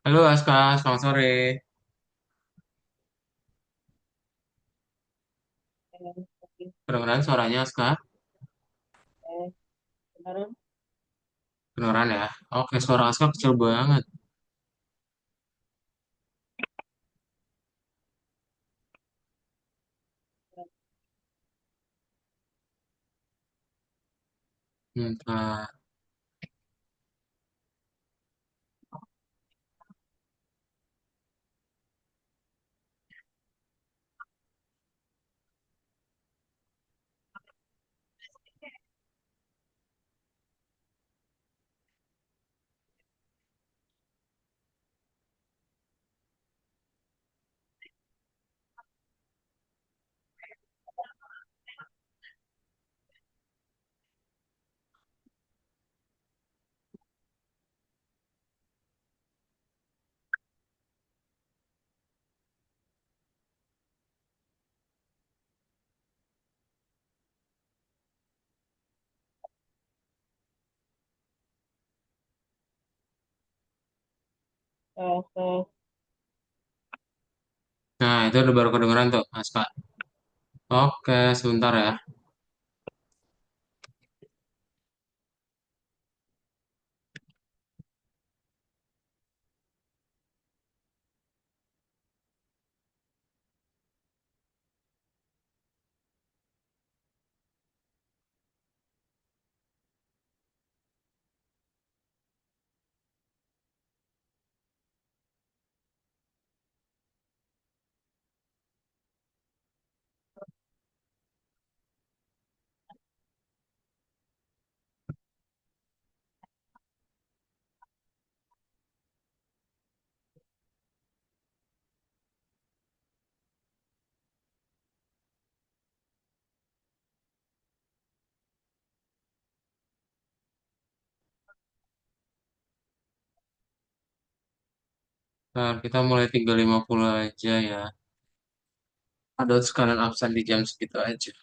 Halo Aska, selamat sore. Eh, Kedengeran suaranya Aska? Kemarin Kedengeran ya? Oke, suara Aska kecil banget. Bentar, ke nah itu udah baru kedengeran tuh Aska. Oke, sebentar ya. Ntar kita mulai 3.50 aja ya. Ada sekalian absen di jam segitu aja.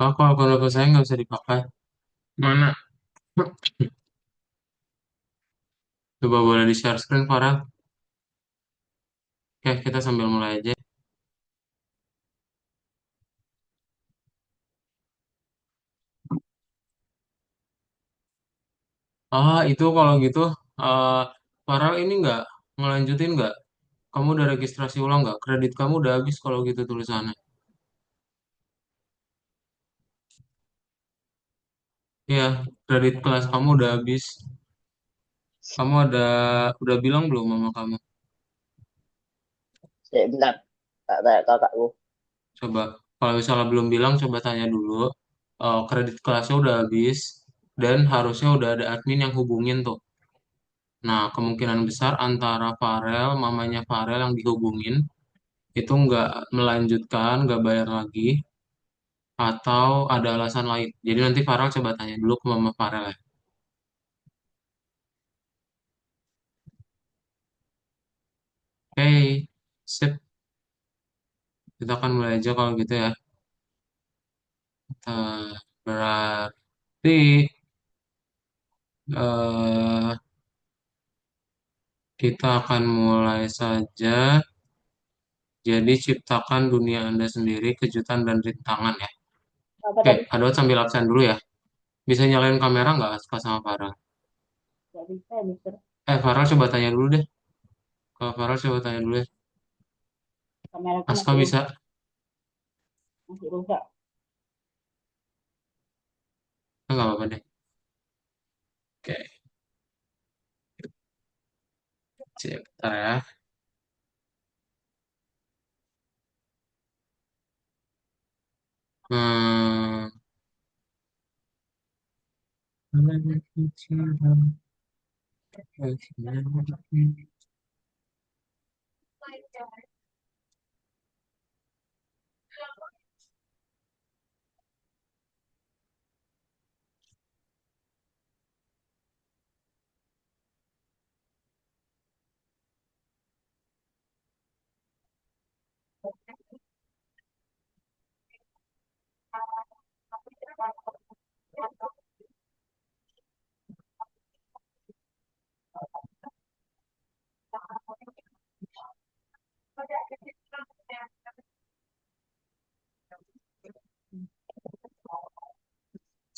Oh, kalau saya nggak bisa dipakai. Mana? Coba boleh di share screen, Farel? Oke, kita sambil mulai aja. Itu kalau gitu, eh Farel ini nggak ngelanjutin nggak? Kamu udah registrasi ulang nggak? Kredit kamu udah habis kalau gitu tulisannya. Iya, kredit kelas kamu udah habis. Kamu udah bilang belum sama kamu? Bentar, tak tanya kakakku. Coba, kalau misalnya belum bilang, coba tanya dulu. Kredit kelasnya udah habis dan harusnya udah ada admin yang hubungin tuh. Nah, kemungkinan besar antara Farel, mamanya Farel yang dihubungin, itu nggak melanjutkan, nggak bayar lagi, atau ada alasan lain. Jadi nanti Farel coba tanya dulu ke mama Farel ya. Oke, sip. Kita akan mulai aja kalau gitu ya. Berarti eh, kita akan mulai saja. Jadi ciptakan dunia Anda sendiri, kejutan dan rintangan ya. Apa Oke, tadi? Adot sambil absen dulu ya. Bisa nyalain kamera nggak Aska sama Farel? Gak bisa ya, Mister. Farel coba tanya dulu deh. Kalau Farel coba tanya dulu ya. Kameraku Aska masih rusak. bisa? Masih rusak. Nggak apa-apa deh. Oke, cip, bentar ya. Hmm.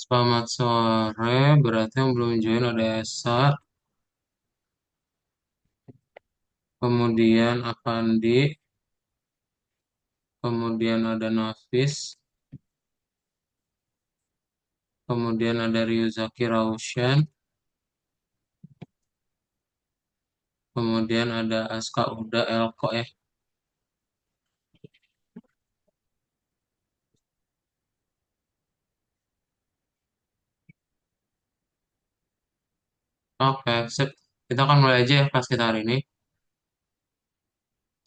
Selamat sore, berarti yang belum join ada Esa, kemudian Avandi, kemudian ada Nafis, kemudian ada Ryuzaki Raushan, kemudian ada Aska Uda Elko ya. Oke, sip. Kita akan mulai aja ya kelas kita hari ini.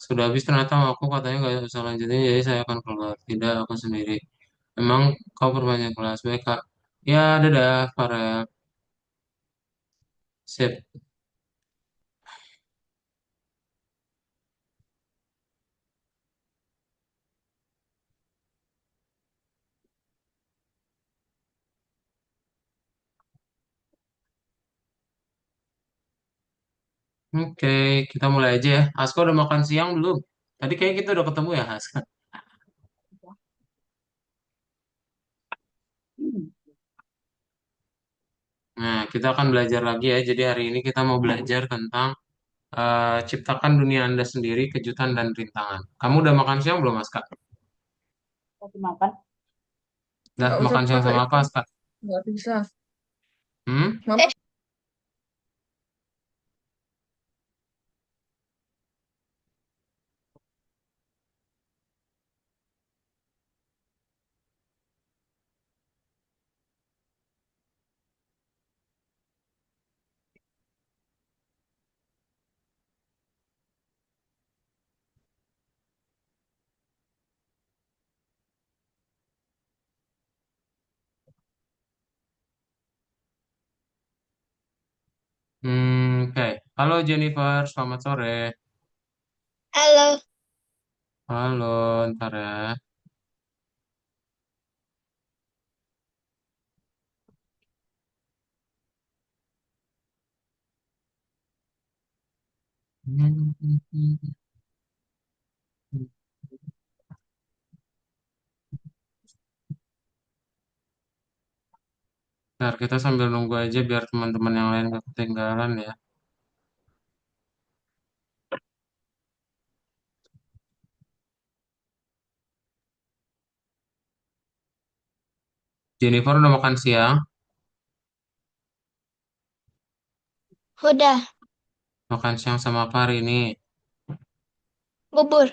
Sudah habis ternyata aku katanya nggak bisa lanjutin, jadi saya akan keluar. Tidak, aku sendiri. Emang kau perpanjang kelas, baik Kak. Ya, dadah, Farel. Sip. Oke, kita mulai aja ya. Aska udah makan siang belum? Tadi kayak kita udah ketemu ya, Aska. Hmm. Nah, kita akan belajar lagi ya. Jadi hari ini kita mau belajar tentang ciptakan dunia Anda sendiri, kejutan dan rintangan. Kamu udah makan siang belum, Aska? Kasih makan. Udah Nggak usah makan siang pakai sama apa, itu. Aska? Nggak bisa. Hmm? Mama, Oke. Halo Jennifer, selamat sore. halo. Halo, ntar ya. Ntar kita sambil nunggu aja biar teman-teman yang lain gak ketinggalan ya. Jennifer udah makan siang, Udah, makan siang sama apa hari ini? bubur.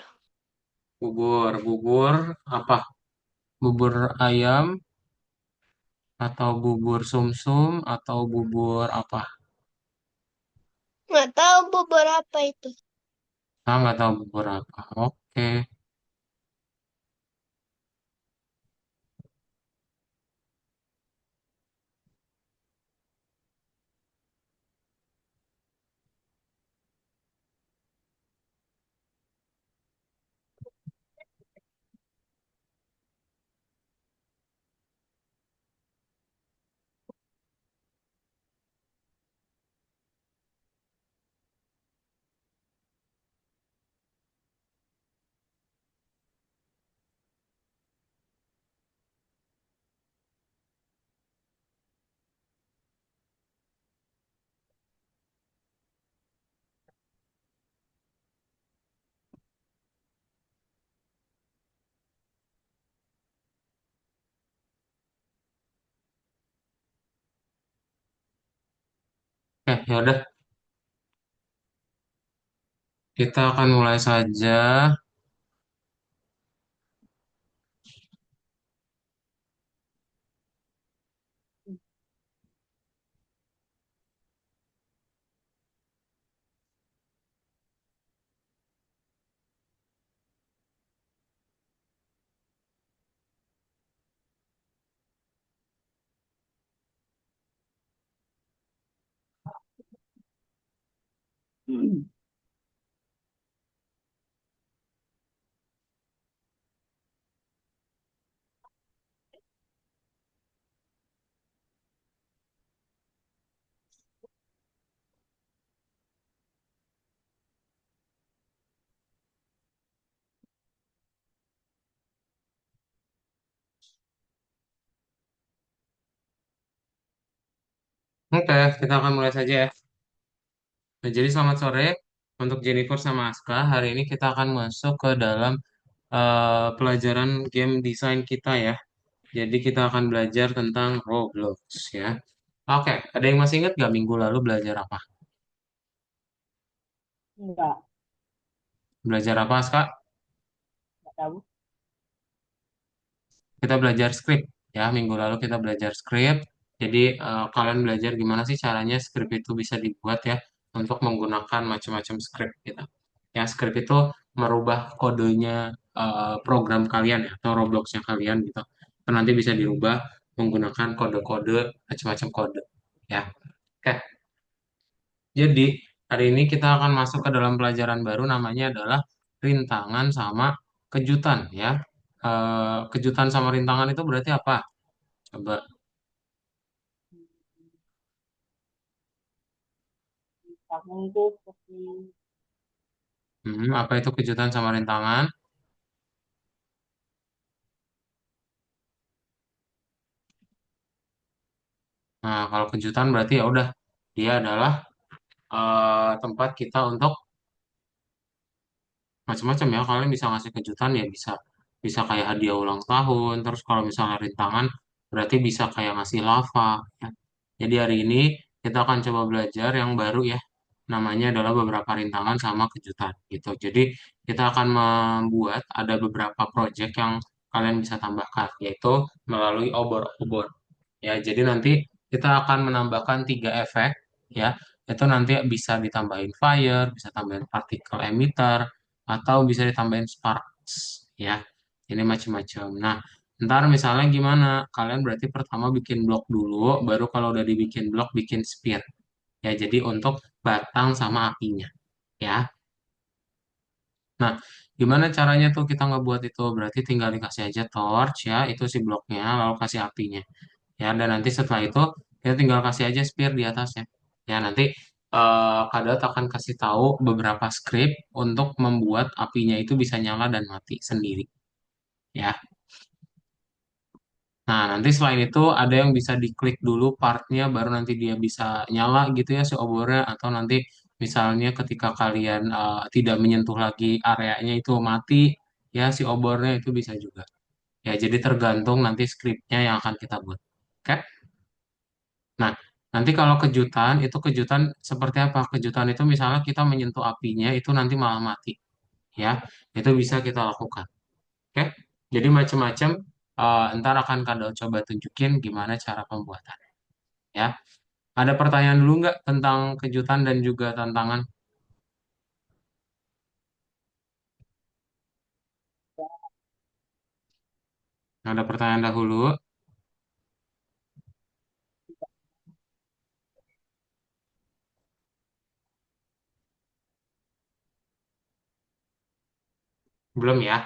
Bubur, bubur apa? Bubur ayam atau bubur sumsum atau bubur apa? Nggak tahu bubur apa itu. Kita nggak tahu bubur apa. Oke, ya udah. Kita akan mulai saja. Oke, kita akan mulai saja ya. Nah, jadi selamat sore untuk Jennifer sama Aska. Hari ini kita akan masuk ke dalam pelajaran game design kita ya. Jadi kita akan belajar tentang Roblox ya. Oke, ada yang masih ingat gak minggu lalu belajar apa? Enggak, Belajar apa, Aska? enggak tahu. Kita belajar script ya. Minggu lalu kita belajar script. Jadi kalian belajar gimana sih caranya script itu bisa dibuat ya untuk menggunakan macam-macam script gitu. Ya, script itu merubah kodenya program kalian ya atau Robloxnya kalian gitu. Dan nanti bisa dirubah menggunakan kode-kode macam-macam kode ya. Oke, jadi hari ini kita akan masuk ke dalam pelajaran baru namanya adalah rintangan sama kejutan ya. Kejutan sama rintangan itu berarti apa? Coba, Kamu itu seperti apa itu kejutan sama rintangan? Nah, kalau kejutan berarti ya udah dia adalah tempat kita untuk macam-macam ya. Kalian bisa ngasih kejutan ya bisa bisa kayak hadiah ulang tahun. Terus kalau misalnya rintangan berarti bisa kayak ngasih lava. Ya. Jadi hari ini kita akan coba belajar yang baru ya. Namanya adalah beberapa rintangan sama kejutan gitu. Jadi kita akan membuat ada beberapa project yang kalian bisa tambahkan yaitu melalui obor-obor. Ya, jadi nanti kita akan menambahkan tiga efek ya. Itu nanti bisa ditambahin fire, bisa tambahin particle emitter, atau bisa ditambahin sparks ya. Ini macam-macam. Nah, ntar misalnya gimana? Kalian berarti pertama bikin blok dulu, baru kalau udah dibikin blok bikin spear. Ya, jadi untuk batang sama apinya ya. Nah, gimana caranya tuh kita ngebuat itu? Berarti tinggal dikasih aja torch ya, itu si bloknya, lalu kasih apinya. Ya, dan nanti setelah itu kita tinggal kasih aja spear di atasnya. Ya, nanti Kadot akan kasih tahu beberapa script untuk membuat apinya itu bisa nyala dan mati sendiri. Ya, Nah, nanti selain itu ada yang bisa diklik dulu partnya, baru nanti dia bisa nyala gitu ya si obornya, atau nanti misalnya ketika kalian tidak menyentuh lagi areanya itu mati, ya si obornya itu bisa juga. Ya, jadi tergantung nanti skripnya yang akan kita buat. Oke? Nah, nanti kalau kejutan, itu kejutan seperti apa? Kejutan itu misalnya kita menyentuh apinya, itu nanti malah mati. Ya, itu bisa kita lakukan. Oke? Jadi macam-macam, ntar akan Kak Daud coba tunjukin gimana cara pembuatan. Ya, ada pertanyaan dulu nggak tentang kejutan dan juga tantangan? Ada pertanyaan dahulu? Belum ya?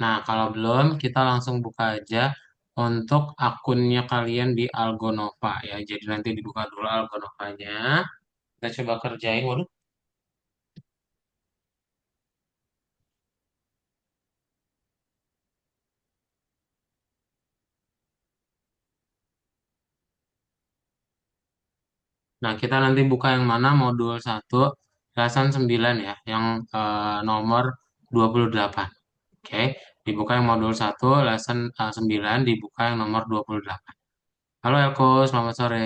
Nah, kalau belum, kita langsung buka aja untuk akunnya kalian di Algonova ya. Jadi nanti dibuka dulu Algonovanya. Kita coba kerjain. Waduh. Nah, kita nanti buka yang mana? Modul 1, lesson 9 ya, yang nomor 28. Oke, dibuka yang modul 1, lesson 9, dibuka yang nomor 28. Halo Elko, selamat sore.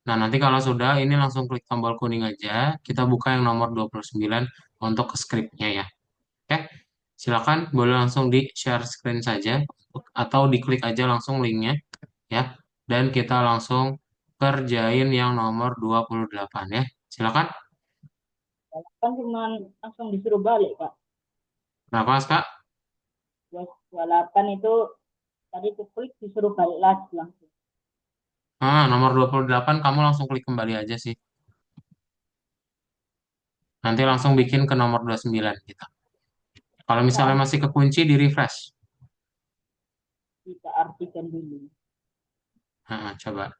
Nah, nanti kalau sudah, ini langsung klik tombol kuning aja. Kita buka yang nomor 29 untuk skripnya ya. Oke, silakan boleh langsung di share screen saja atau diklik aja langsung linknya ya. Dan kita langsung kerjain yang nomor 28 ya. Silakan. Kan cuma langsung disuruh balik, Kak. Kenapa, Mas, Kak? 228 itu tadi tuh klik disuruh balik lagi langsung. Nomor 28 kamu langsung klik kembali aja sih. Nanti langsung bikin ke nomor 29 gitu. Kalau misalnya Nah, masih kekunci, di refresh. kita artikan dulu. Coba.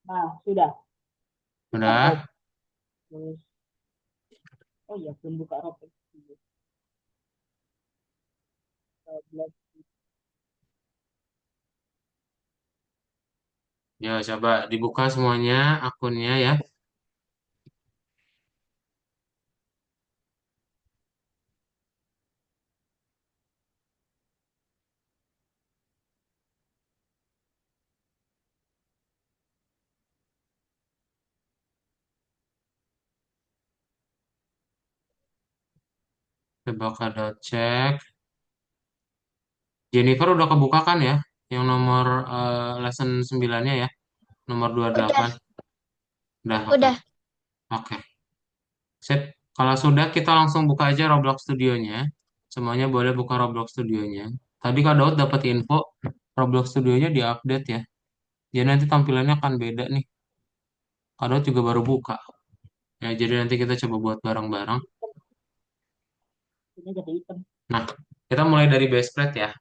Nah, sudah. Buka Rob. Udah? Terus, oh iya, belum buka Rob. Ya, coba dibuka semuanya akunnya ya. Coba kalau cek. Jennifer udah kebuka kan ya? Yang nomor lesson 9-nya ya. Nomor Udah, 28. Udah, oke. udah. Oke. Sip. Kalau sudah, kita langsung buka aja Roblox Studionya. Semuanya boleh buka Roblox Studionya. Tadi Kak Daud dapat info Roblox Studionya diupdate ya. Jadi nanti tampilannya akan beda nih. Kak Daud juga baru buka. Ya, jadi nanti kita coba buat bareng-bareng. Ini jadi hitam. Nah, kita mulai dari base plate ya.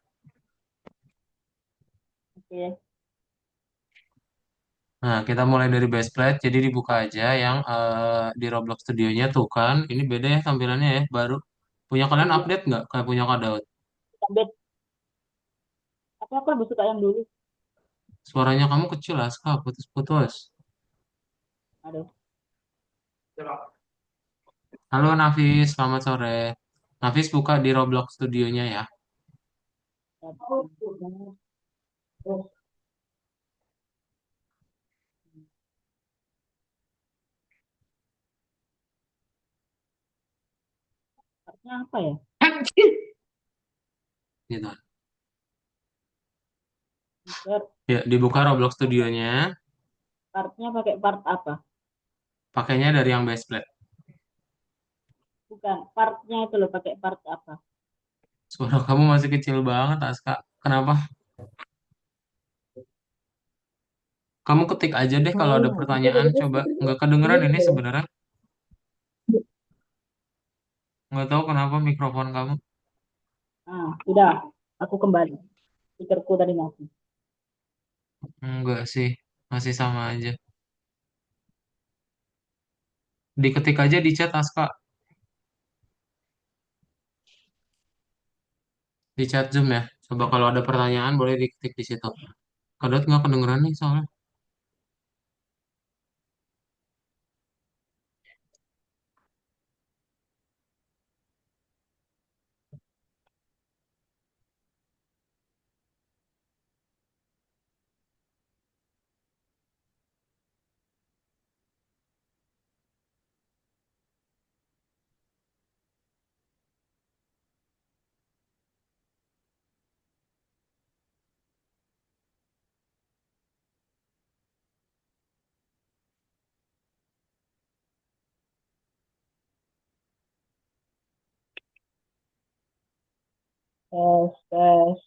Oke. Nah, kita mulai dari base plate. Jadi dibuka aja yang di Roblox Studionya tuh kan. Ini beda ya tampilannya ya, baru. Punya Oh kalian iya. update nggak? Kayak punya Kak Daud. Update. Aku lebih suka yang dulu. Suaranya kamu kecil lah, Kak. Putus-putus. Aduh. Halo Nafis, selamat sore. Nafis buka di Roblox Studionya ya. Artnya apa ya? Gitu. Ntar Ya, dibuka Roblox Studionya. partnya pakai part apa? Pakainya dari yang base plate. Bukan, partnya itu loh pakai part apa? Suara kamu masih kecil banget, Aska. Kenapa? Kamu ketik aja deh kalau ada pertanyaan. Coba. Nggak kedengeran ini sebenarnya. Nggak tahu kenapa mikrofon kamu. Ah, sudah. Aku kembali. Speakerku tadi mati. Enggak sih. Masih sama aja. Diketik aja di chat, Aska. di chat Zoom ya. Coba kalau ada pertanyaan boleh diketik di situ. Kadot nggak kedengeran nih soalnya. Tes, tes.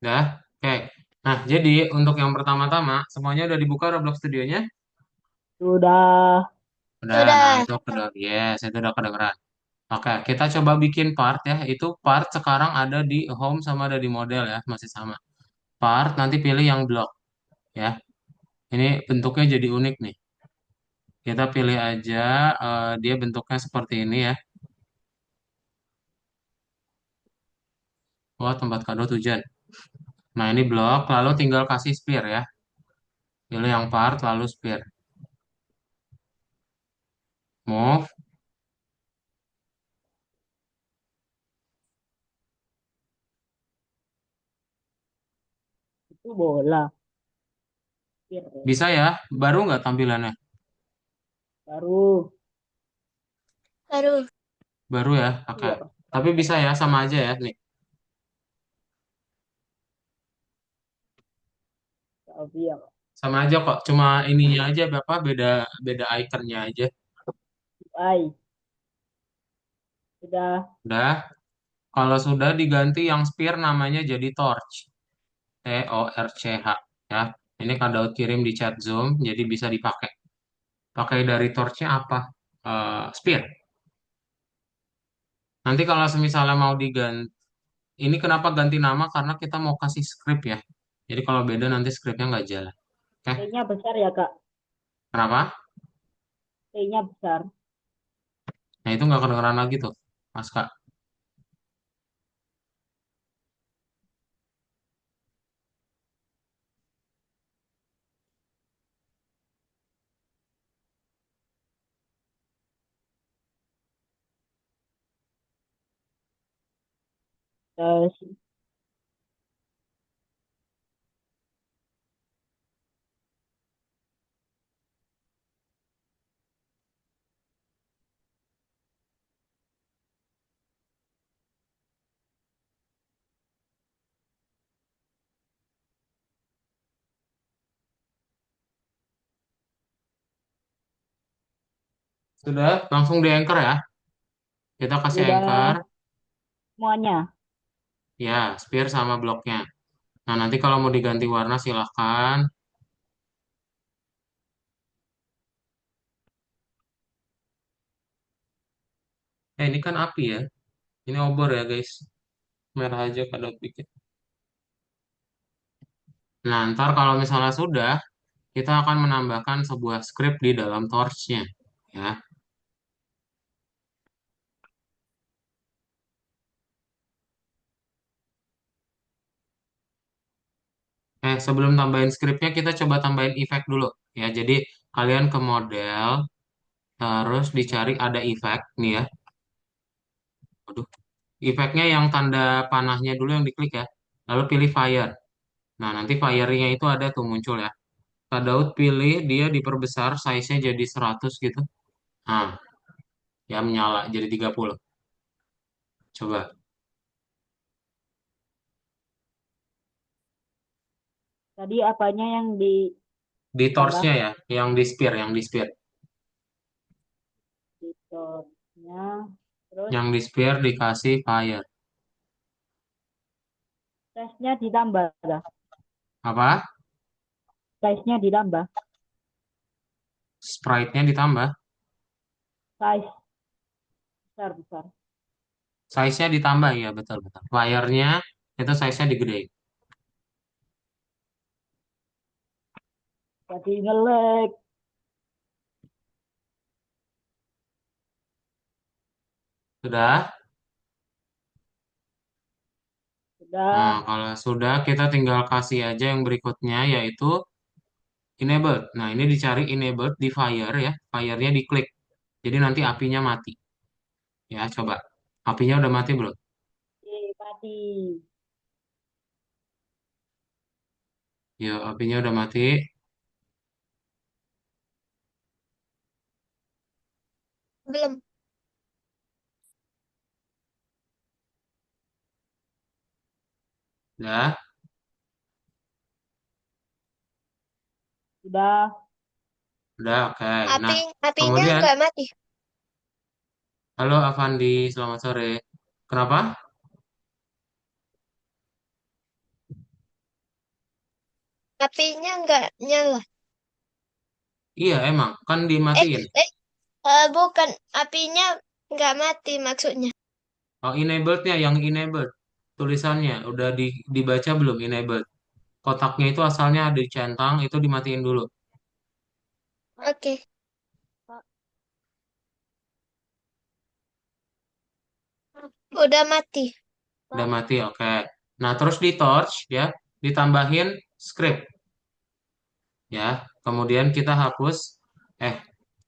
Dah, oke. Nah, jadi untuk yang pertama-tama, semuanya udah dibuka Roblox Studionya? Sudah. Udah, nah Sudah. itu udah, yes, itu udah kedengeran. Oke, kita coba bikin part ya. Itu part sekarang ada di home sama ada di model ya, masih sama. Part, nanti pilih yang block ya. Ini bentuknya jadi unik nih. Kita pilih aja, dia bentuknya seperti ini ya. Wah, tempat kado hujan. Nah, ini blok, lalu tinggal kasih sphere ya. Pilih yang part, lalu sphere. Move. Itu bola. Kir. Bisa ya? Baru nggak tampilannya? Baru. Baru. Baru ya? Oke. Iya. Tapi bisa ya, sama aja ya. Nih, Tapi ya. sama aja kok. Cuma ininya aja, Bapak, beda beda ikonnya aja. Ai. Sudah. Udah. Kalau sudah diganti yang sphere namanya jadi torch. TORCH ya. Ini kan Daud kirim di chat Zoom, jadi bisa dipakai. Pakai dari torchnya apa? Sphere. Nanti kalau misalnya mau diganti, ini kenapa ganti nama? Karena kita mau kasih script ya. Jadi kalau beda nanti scriptnya nggak jalan. Oke? T-nya besar ya, Kak. Kenapa? T-nya besar. Nah itu nggak kedengeran lagi tuh, Mas Kak. Tes. Sudah, langsung di anchor ya. Kita kasih anchor, Sudah semuanya. ya, sphere sama bloknya. Nah, nanti kalau mau diganti warna silahkan. Ini kan api ya. Ini obor ya, guys. Merah aja kadang bikin. Nah, ntar kalau misalnya sudah, kita akan menambahkan sebuah script di dalam torch-nya. Ya. Sebelum tambahin scriptnya, kita coba tambahin efek dulu. Ya, jadi kalian ke model, terus dicari ada efek nih ya. Waduh, efeknya yang tanda panahnya dulu yang diklik ya. Lalu pilih fire. Nah, nanti fire-nya itu ada tuh muncul ya. Kak Daud pilih dia diperbesar size-nya jadi 100 gitu. Nah, ya menyala jadi 30. Coba. Tadi apanya yang Di ditambah? torch-nya ya, yang di spear. Ditambahnya. Terus Yang di spear dikasih fire. size-nya ditambah. Dah. Apa? Size-nya ditambah. Sprite-nya ditambah. Size besar besar. Size-nya ditambah ya, betul-betul. Fire-nya itu size-nya digedein. Jadi ngelek. Sudah? Nah, Sudah. kalau sudah kita tinggal kasih aja yang berikutnya yaitu enabled. Nah, ini dicari enabled di fire ya. Fire-nya diklik. Jadi nanti apinya mati. Ya, coba. Apinya udah mati belum? Mati. Yuk, apinya udah mati. Belum. Udah, Sudah. udah, oke. Nah, Apinya kemudian, nggak mati. halo Avandi, selamat sore. Kenapa? Apinya nggak nyala. Iya, emang. Kan Eh, dimatiin. eh, bukan. Apinya nggak mati maksudnya. Oh, enabled-nya, yang enabled. Tulisannya, udah dibaca belum enabled? Kotaknya itu asalnya ada di centang, itu dimatiin dulu. Oke. Udah mati. Udah mati, oke. Nah, terus di torch, ya, ditambahin script, ya. Kemudian kita hapus, eh,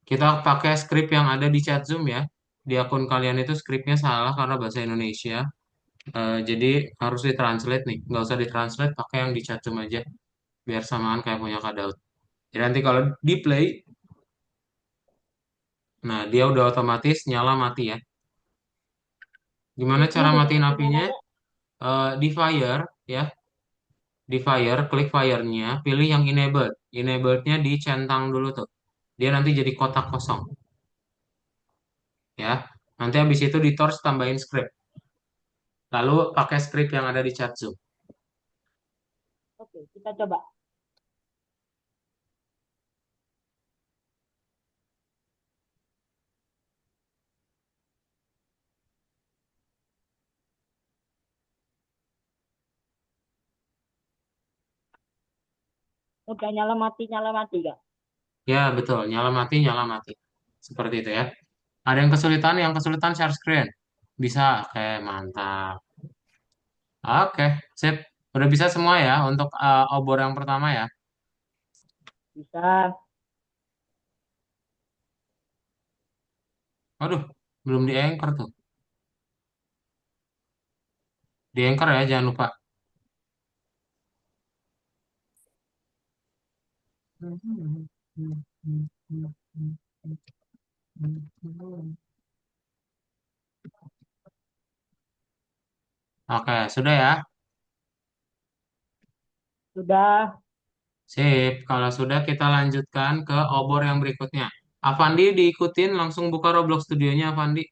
kita pakai script yang ada di chat Zoom, ya. Di akun kalian itu scriptnya salah karena bahasa Indonesia. Jadi harus ditranslate nih. Nggak usah ditranslate, pakai yang di chat Zoom aja. Biar samaan kayak punya Kak Daud. Jadi nanti kalau di play, nah dia udah otomatis nyala mati ya. Gimana cara Nanti matiin nanti apinya? nyalanya. Di fire, ya. Di fire, klik fire-nya, pilih yang enabled. Enabled-nya dicentang dulu tuh. Dia nanti jadi kotak kosong, ya. Nanti habis itu di torch tambahin script. Lalu pakai script yang ada di chat Zoom. Oke, kita coba. Udah nyala mati Kak. Ya, betul. Nyala mati. Seperti itu ya. Ada yang kesulitan share screen. Bisa, oke, mantap. Oke, sip. Udah bisa semua ya untuk obor yang pertama ya. Bisa. Aduh, belum di anchor tuh. Di anchor ya, jangan lupa. Oke, sudah ya. Sudah. Sip, kalau sudah kita lanjutkan ke obor yang berikutnya. Avandi diikutin langsung buka Roblox studionya Avandi.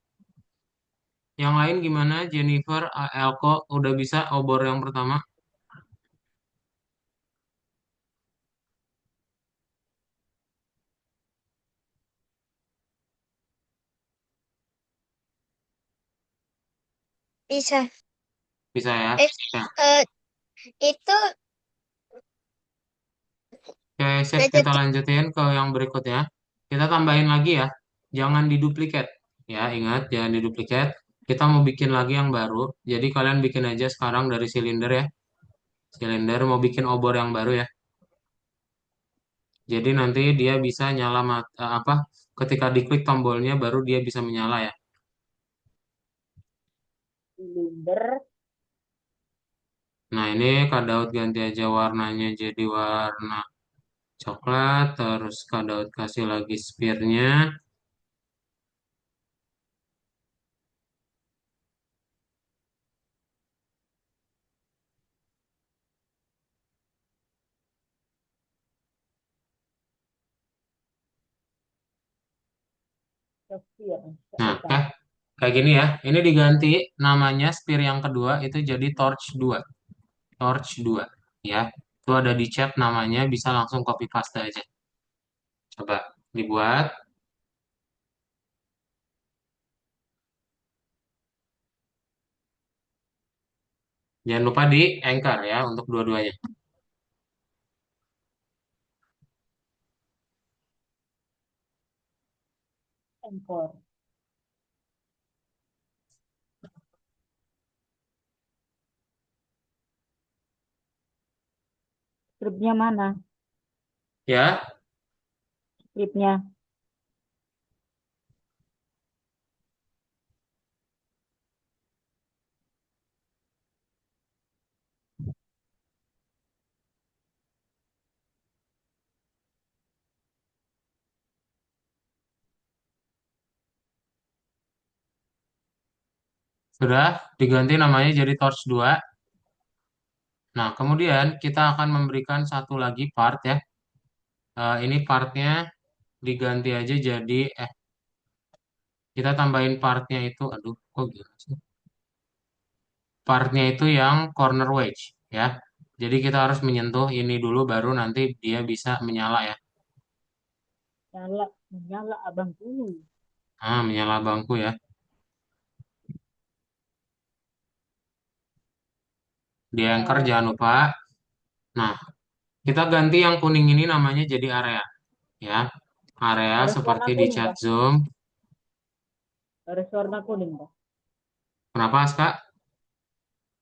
Yang lain gimana? Jennifer, Elko udah bisa obor yang pertama? Bisa. Bisa ya? Eh, Ya. eh, itu Oke, sip, kita lanjut. lanjutin ke yang berikutnya. Kita tambahin lagi ya. Jangan diduplikat. Ya, ingat, jangan diduplikat. Kita mau bikin lagi yang baru. Jadi kalian bikin aja sekarang dari silinder ya. Silinder mau bikin obor yang baru ya. Jadi nanti dia bisa nyala apa? Ketika diklik tombolnya baru dia bisa menyala ya. Silinder. Nah, ini Kak Daud ganti aja warnanya jadi warna coklat. Terus Kak Daud kasih lagi sphere-nya. Sofia. Nah, Sebentar. kayak gini ya. Ini diganti namanya sphere yang kedua itu jadi torch 2. Torch 2 ya. Itu ada di chat namanya bisa langsung copy paste aja. Coba dibuat. Jangan lupa di Anchor ya untuk dua-duanya. Anchor. Skripnya mana? Ya, Skripnya. sudah diganti namanya jadi Torch 2. Nah, kemudian kita akan memberikan satu lagi part ya. Ini partnya diganti aja jadi kita tambahin partnya itu, aduh, kok gitu sih? Partnya itu yang corner wedge ya. Jadi kita harus menyentuh ini dulu baru nanti dia bisa menyala ya. Nyala, menyala abang dulu. Menyala bangku ya. Di anchor Eh, jangan lupa. Nah, kita ganti yang kuning ini namanya jadi area ya. Area harus warna seperti di kuning, chat Kak. Zoom. Harus warna kuning, Kak. Kenapa, Kak?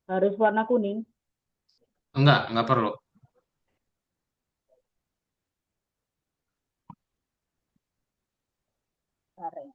Harus warna kuning. Enggak perlu. Area.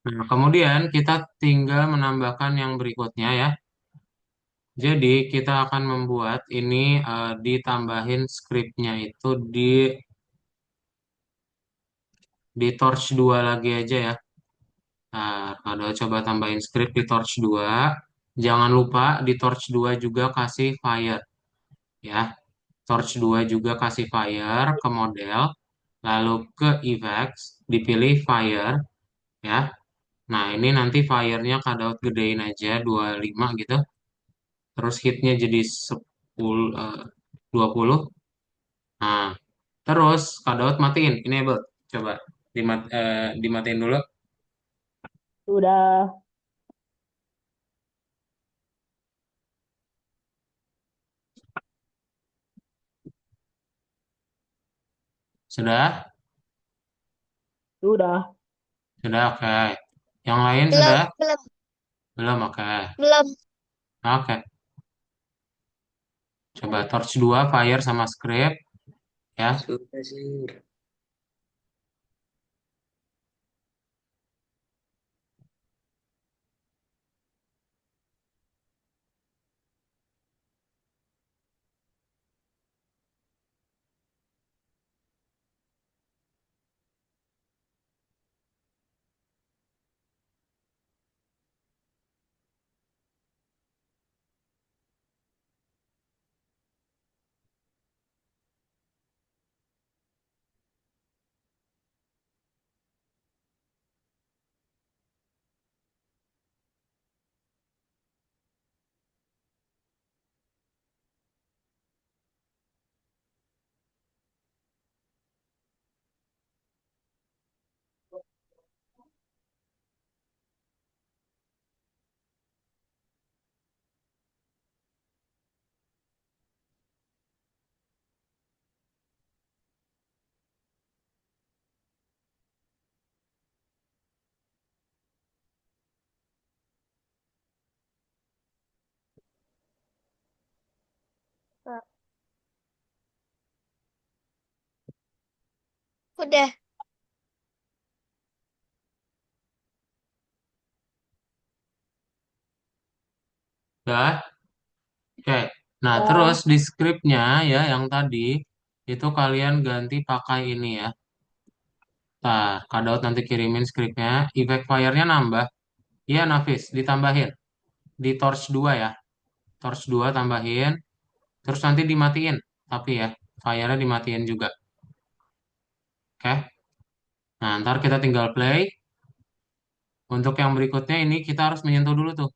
Nah, kemudian kita tinggal menambahkan yang berikutnya ya. Jadi kita akan membuat ini ditambahin scriptnya itu di Torch 2 lagi aja ya. Nah, kalau coba tambahin script di Torch 2, jangan lupa di Torch 2 juga kasih fire ya. Torch 2 juga kasih fire ke model, lalu ke effects, dipilih fire ya. Nah, ini nanti fire-nya Kadaut gedein aja 25 gitu. Terus hitnya jadi 10, 20. Nah, terus Kadaut matiin, enable. Coba dimatiin dulu. Sudah. Sudah? Sudah. Sudah, oke. Yang lain Belum, sudah? belum, Belum, oke. belum. Oke. Coba Torch 2 fire sama script ya. Sudah sih. Udah. Sudah? Oke. Nah, terus Ya, di scriptnya ya yang tadi itu kalian ganti pakai ini ya. Nah, Kak Daud nanti kirimin scriptnya. Effect fire-nya nambah. Iya, Nafis, ditambahin. Di torch 2 ya. Torch 2 tambahin. Terus nanti dimatiin. Tapi ya, fire-nya dimatiin juga. Oke. Nah, ntar kita tinggal play. Untuk yang berikutnya ini kita harus menyentuh dulu tuh.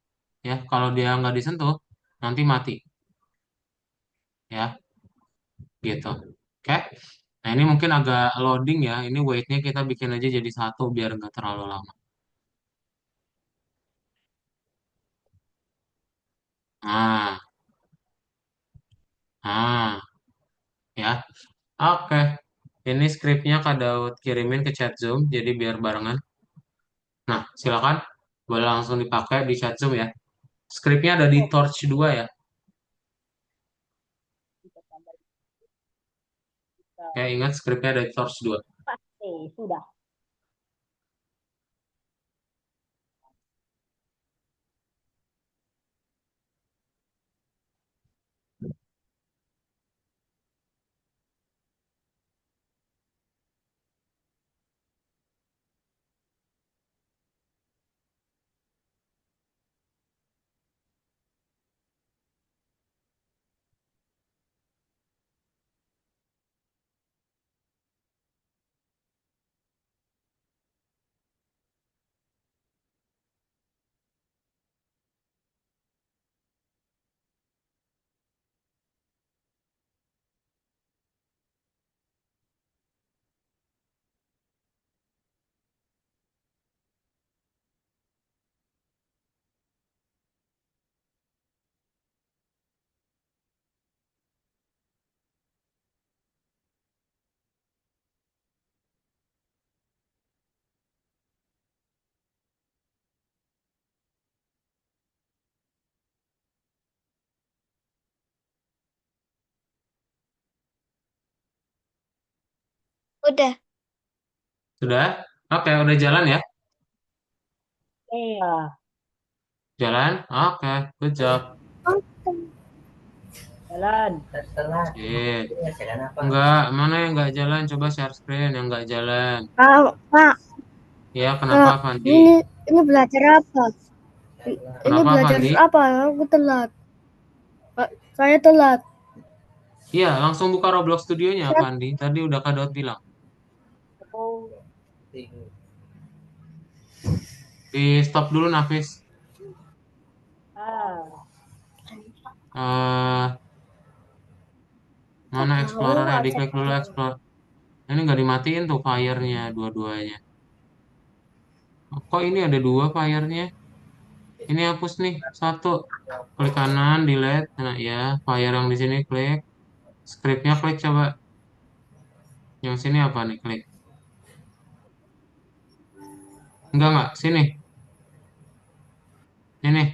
Ya, kalau dia nggak disentuh, nanti mati. Ya, gitu. Oke. Nah, ini mungkin agak loading ya. Ini weight-nya kita bikin aja jadi satu biar nggak terlalu lama. Nah, nah, ya. Oke. Ini skripnya Kak Daud kirimin ke chat Zoom, jadi biar barengan. Nah, silakan. Boleh langsung dipakai di chat Zoom ya. Skripnya ada di oh, Torch 2 ya. kita tambah Ya, kita ingat skripnya ada di Torch 2. pasti sudah. Udah. Sudah? Oke, udah jalan ya? Iya, Jalan? Oke, good job. jalan. Sip. Enggak, mana yang enggak jalan? Coba share screen yang enggak jalan. Kak, Ya, kenapa, Kak, Fandi? ini belajar apa? Ini Kenapa, belajar Fandi? apa? Aku telat. Kak, saya telat. Iya, langsung buka Roblox Studionya, Saya Fandi. Tadi udah Kak Daud bilang. Oh, Di stop dulu, Nafis. ah, eh Mana tahu Explorer-nya? nggak Diklik dulu cek. Explorer. Ini nggak dimatiin tuh fire-nya, dua-duanya. Kok ini ada dua fire-nya? Ini hapus nih, satu. Klik kanan, delete. Nah, ya, fire yang di sini klik. Script-nya klik coba. Yang sini apa nih, klik. Enggak, sini. Ini.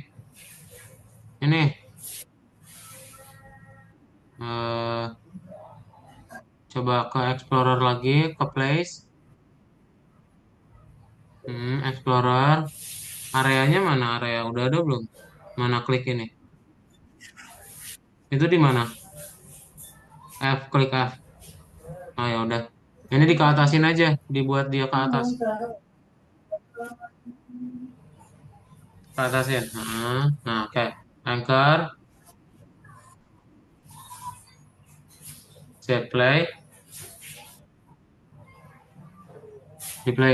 eh Coba ke Explorer lagi, ke Place. Explorer. Areanya mana area? Udah ada belum? Mana klik ini? Itu di mana? F, klik F. Oh ya udah. Ini dikeatasin aja, dibuat dia ke atas. Ke atasin. Nah, oke. Anchor, set play,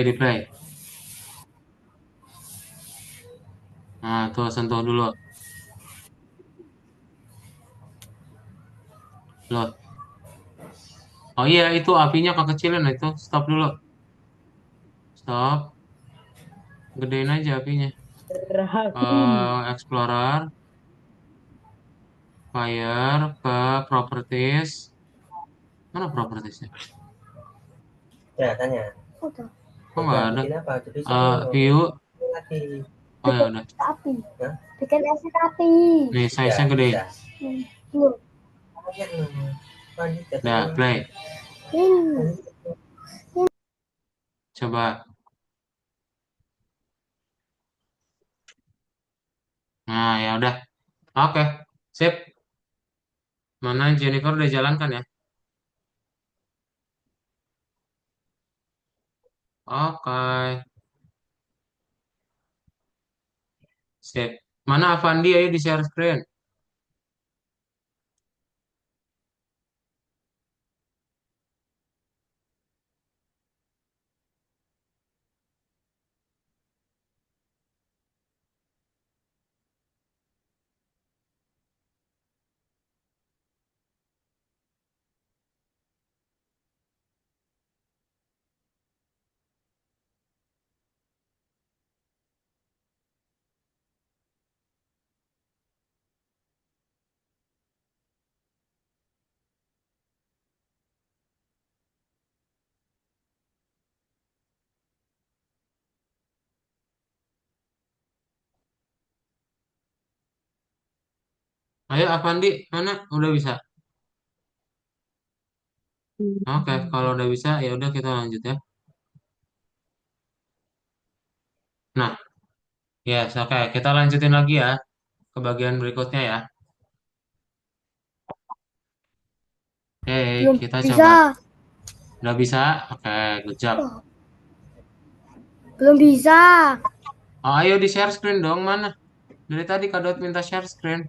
di play. Nah, tuh sentuh dulu. Loh. Oh iya, itu apinya kekecilan itu. Stop dulu. Stop. Gedein aja apinya. berhasil. Explorer, fire, ke properties. Mana propertiesnya? Ya, tanya. Kok nggak ada? Bikin apa? Jadi View. lagi. Oh ya udah. Api. Bikin api api. Nih size-nya gedein. Loh, Udah, play. ini. Coba. Nah, ya udah. Oke. Sip. Mana Jennifer udah jalankan ya? Oke, sip. Mana Avandi? Ayo di share screen. Ayo Avandi, mana? Udah bisa? Oke, kalau udah bisa ya udah kita lanjut ya. Nah, yes, oke, kita lanjutin lagi ya ke bagian berikutnya ya. Oke, Belum kita coba. bisa. Udah bisa? Oke, good job. Belum bisa. Oh, ayo di share screen dong, mana? Dari tadi Kak Dot minta share screen.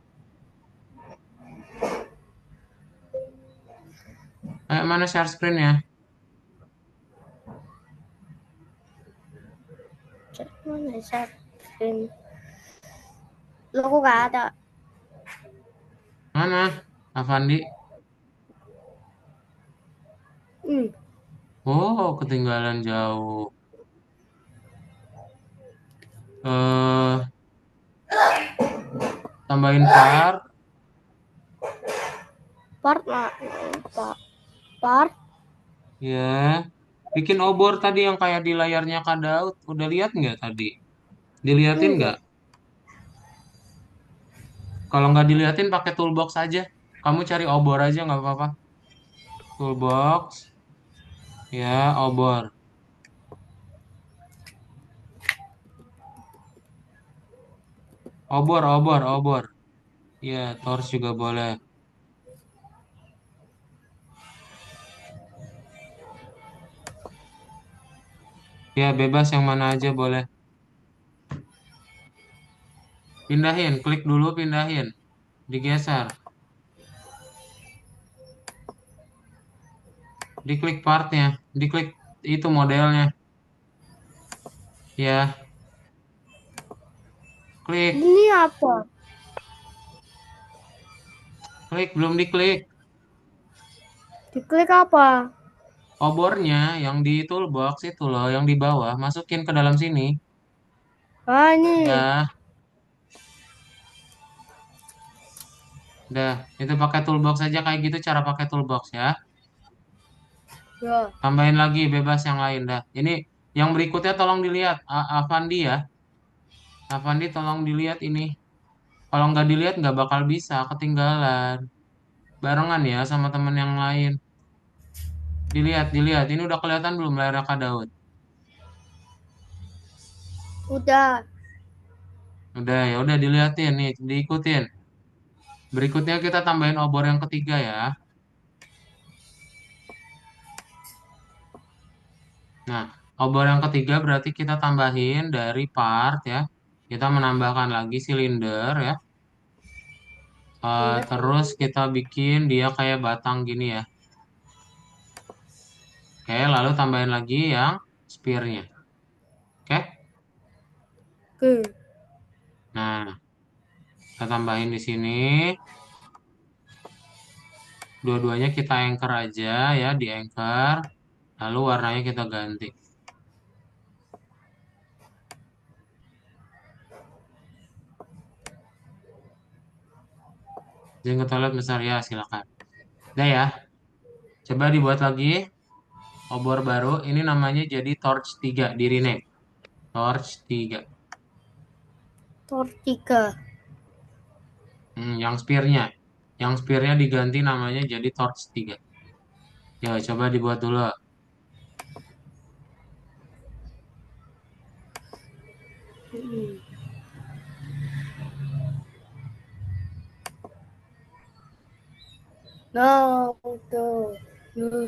Ayo, mana share screen ya? Mana share screen? Lo gak ada. Mana? Avandi? Hmm. Oh, ketinggalan jauh. Eh, tambahin part. Part mana? Part. Ya. Bikin obor tadi yang kayak di layarnya Kak Daud. Udah lihat nggak tadi? Diliatin nggak? Enggak. Kalau nggak diliatin pakai toolbox aja. Kamu cari obor aja nggak apa-apa. Toolbox. Ya, obor. Obor, obor, obor. Ya, torch juga boleh. Ya, bebas yang mana aja boleh. Pindahin, klik dulu pindahin. Digeser. Diklik partnya. Diklik itu modelnya. Ya, klik. Ini apa? Klik, belum diklik. Diklik apa? Obornya yang di toolbox itu loh, yang di bawah. Masukin ke dalam sini. Ah, ini. Ya, udah. Itu pakai toolbox aja kayak gitu cara pakai toolbox ya. Ya. Tambahin lagi bebas yang lain dah. Ini yang berikutnya tolong dilihat. Avandi ya. Avandi tolong dilihat ini. Kalau nggak dilihat nggak bakal bisa, ketinggalan. Barengan ya sama temen yang lain. Dilihat, dilihat. Ini udah kelihatan belum layar Kak Daud? Udah. Udah ya, udah dilihatin nih, diikutin. Berikutnya kita tambahin obor yang ketiga ya. Nah, obor yang ketiga berarti kita tambahin dari part ya. Kita menambahkan lagi silinder ya. Ingat Terus kita bikin dia kayak batang gini ya. Oke, lalu tambahin lagi yang spearnya. Oke. ke. Nah, kita tambahin di sini. Dua-duanya kita anchor aja ya, di anchor. Lalu warnanya kita ganti. Jangan ke toilet besar ya, silakan. Udah ya, coba dibuat lagi obor baru. Ini namanya jadi torch 3 di rename. Torch 3. Tortika. Yang spearnya. Yang spearnya diganti namanya jadi torch 3. Ya, coba dibuat dulu. Hmm. No, tuh. No.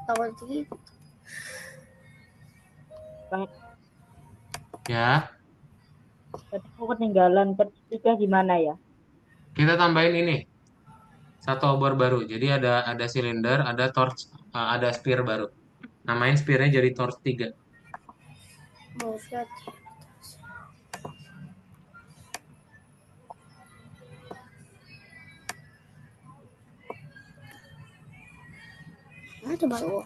Takut gitu. Bang, Ya, tadi aku ketinggalan ketiga gimana ya? kita tambahin ini satu obor baru. Jadi ada silinder, ada torch, ada spear baru. Namain spearnya jadi torch 3. Mau lihat. Nah, coba lu.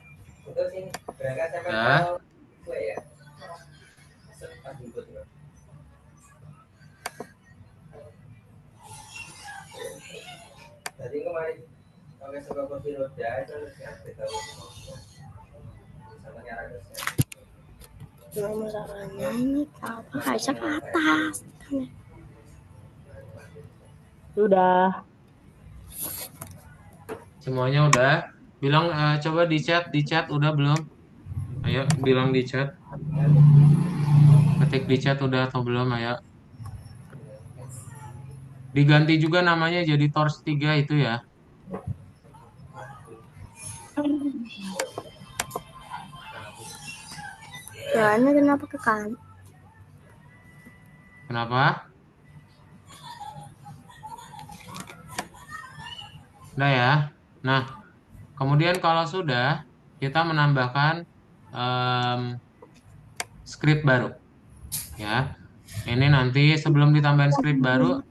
Ya, Nah, masalahnya ini apa kaca ke atas. Sudah. semuanya udah. Bilang coba di chat udah belum? Ayo bilang di chat. Ketik di chat udah atau belum? Ayo. Diganti juga namanya jadi Torch 3 itu ya. Soalnya kenapa ke kan? Kenapa? Udah ya. Nah, kemudian kalau sudah, kita menambahkan em, script baru. Ya, ini nanti sebelum ditambahin script baru,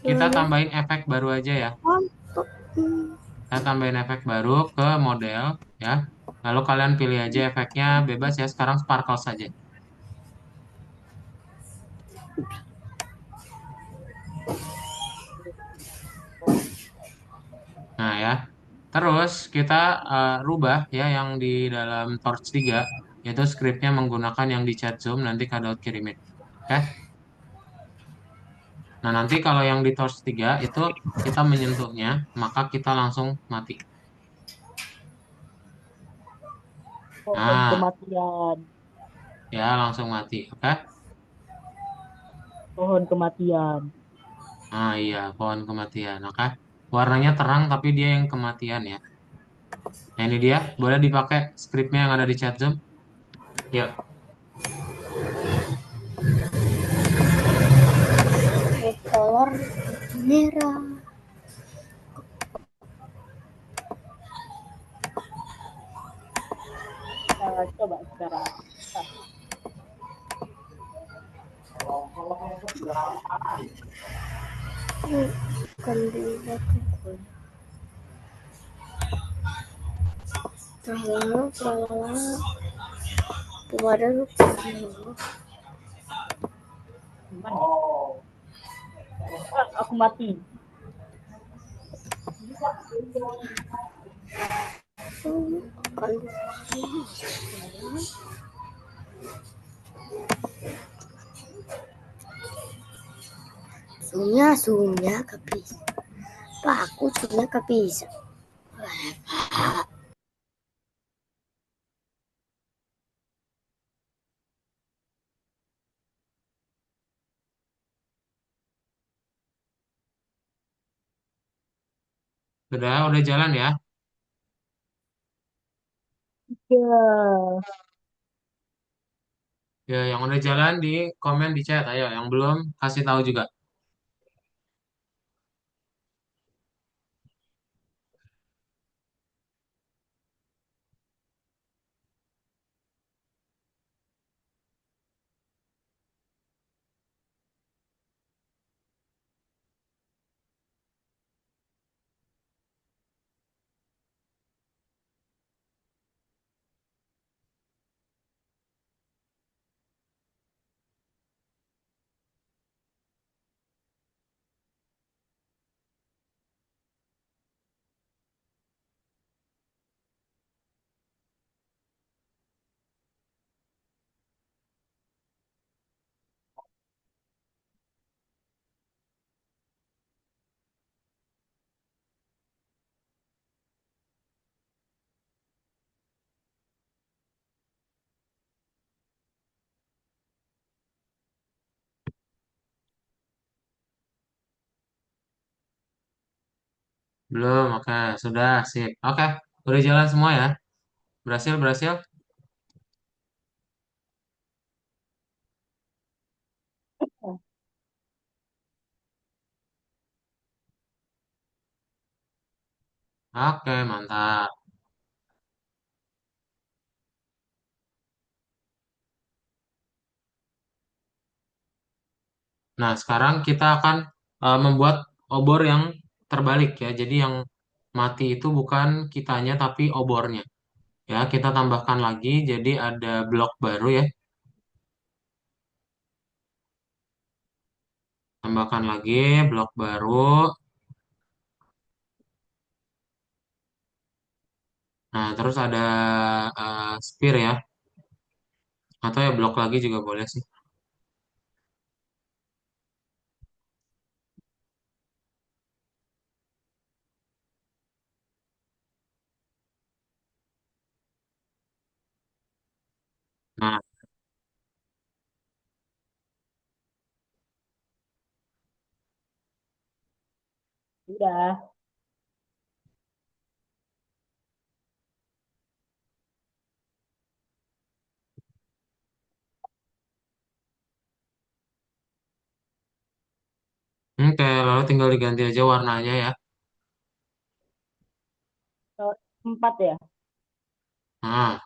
kita tambahin efek baru aja ya. Kita tambahin efek baru ke model ya. Lalu kalian pilih aja efeknya bebas ya. Sekarang sparkle saja. Nah ya. Terus kita rubah ya yang di dalam Torch 3 yaitu scriptnya menggunakan yang di chat Zoom nanti Kak Daud kirimin. Oke. Nah, nanti kalau yang di Torch 3 itu kita menyentuhnya, maka kita langsung mati. Pohon Nah, kematian. ya langsung mati. Oke. Pohon kematian. Nah, iya, pohon kematian. Oke. Warnanya terang tapi dia yang kematian ya. Nah, ini dia. Boleh dipakai scriptnya yang ada di chat Zoom. Yuk. Kolor merah. Kita coba sekarang. Bukan dilihat. Tralala, tralala. Kemarin Gimana ya? Ah, aku mati. kan zoomnya kebisa. Pak, aku zoomnya kebisa. Udah jalan ya. Ya. Ya, yang udah jalan di komen di chat. Ayo, yang belum kasih tahu juga. Belum, oke, sudah, sip. Oke, udah jalan semua ya? Berhasil, berhasil? Oke, mantap. Nah, sekarang kita akan membuat obor yang terbalik ya. Jadi yang mati itu bukan kitanya, tapi obornya. Ya, kita tambahkan lagi, jadi ada blok baru ya. Tambahkan lagi blok baru. Nah, terus ada spear ya. Atau ya blok lagi juga boleh sih. Nah, Udah. oke, lalu tinggal diganti aja warnanya ya. So, 4 ya. Nah,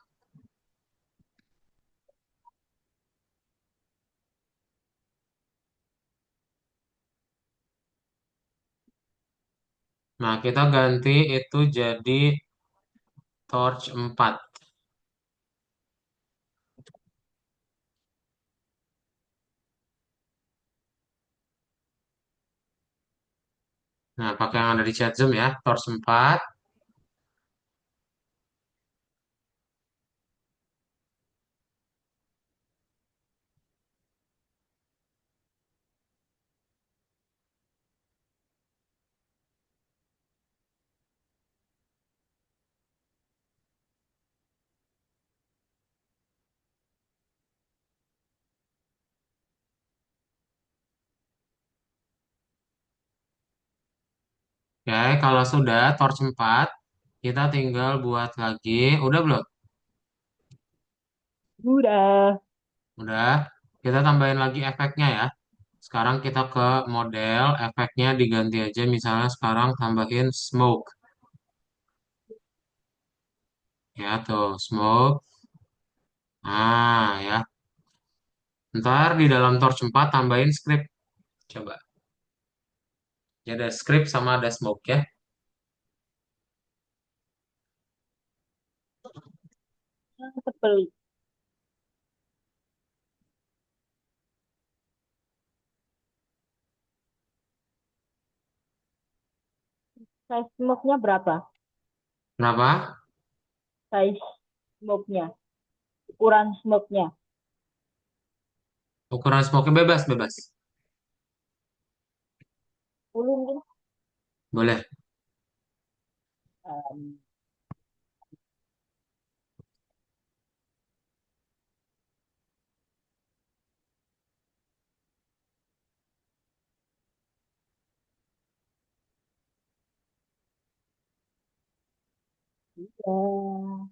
nah, kita ganti itu jadi torch 4. Nah, pakai yang ada di chat Zoom ya, torch 4. Oke, kalau sudah torch 4, kita tinggal buat lagi. Udah belum? Udah. Udah. Kita tambahin lagi efeknya ya. Sekarang kita ke model, efeknya diganti aja. Misalnya sekarang tambahin smoke. Ya tuh, smoke. Nah, ya. Ntar di dalam torch 4 tambahin script. Coba. Ya ada script sama ada smoke ya. Kebeli. Size smoke-nya berapa? Kenapa? Size smoke-nya. Ukuran smoke-nya. Ukuran smoke bebas, bebas. 10 mungkin. Boleh. Um, ya.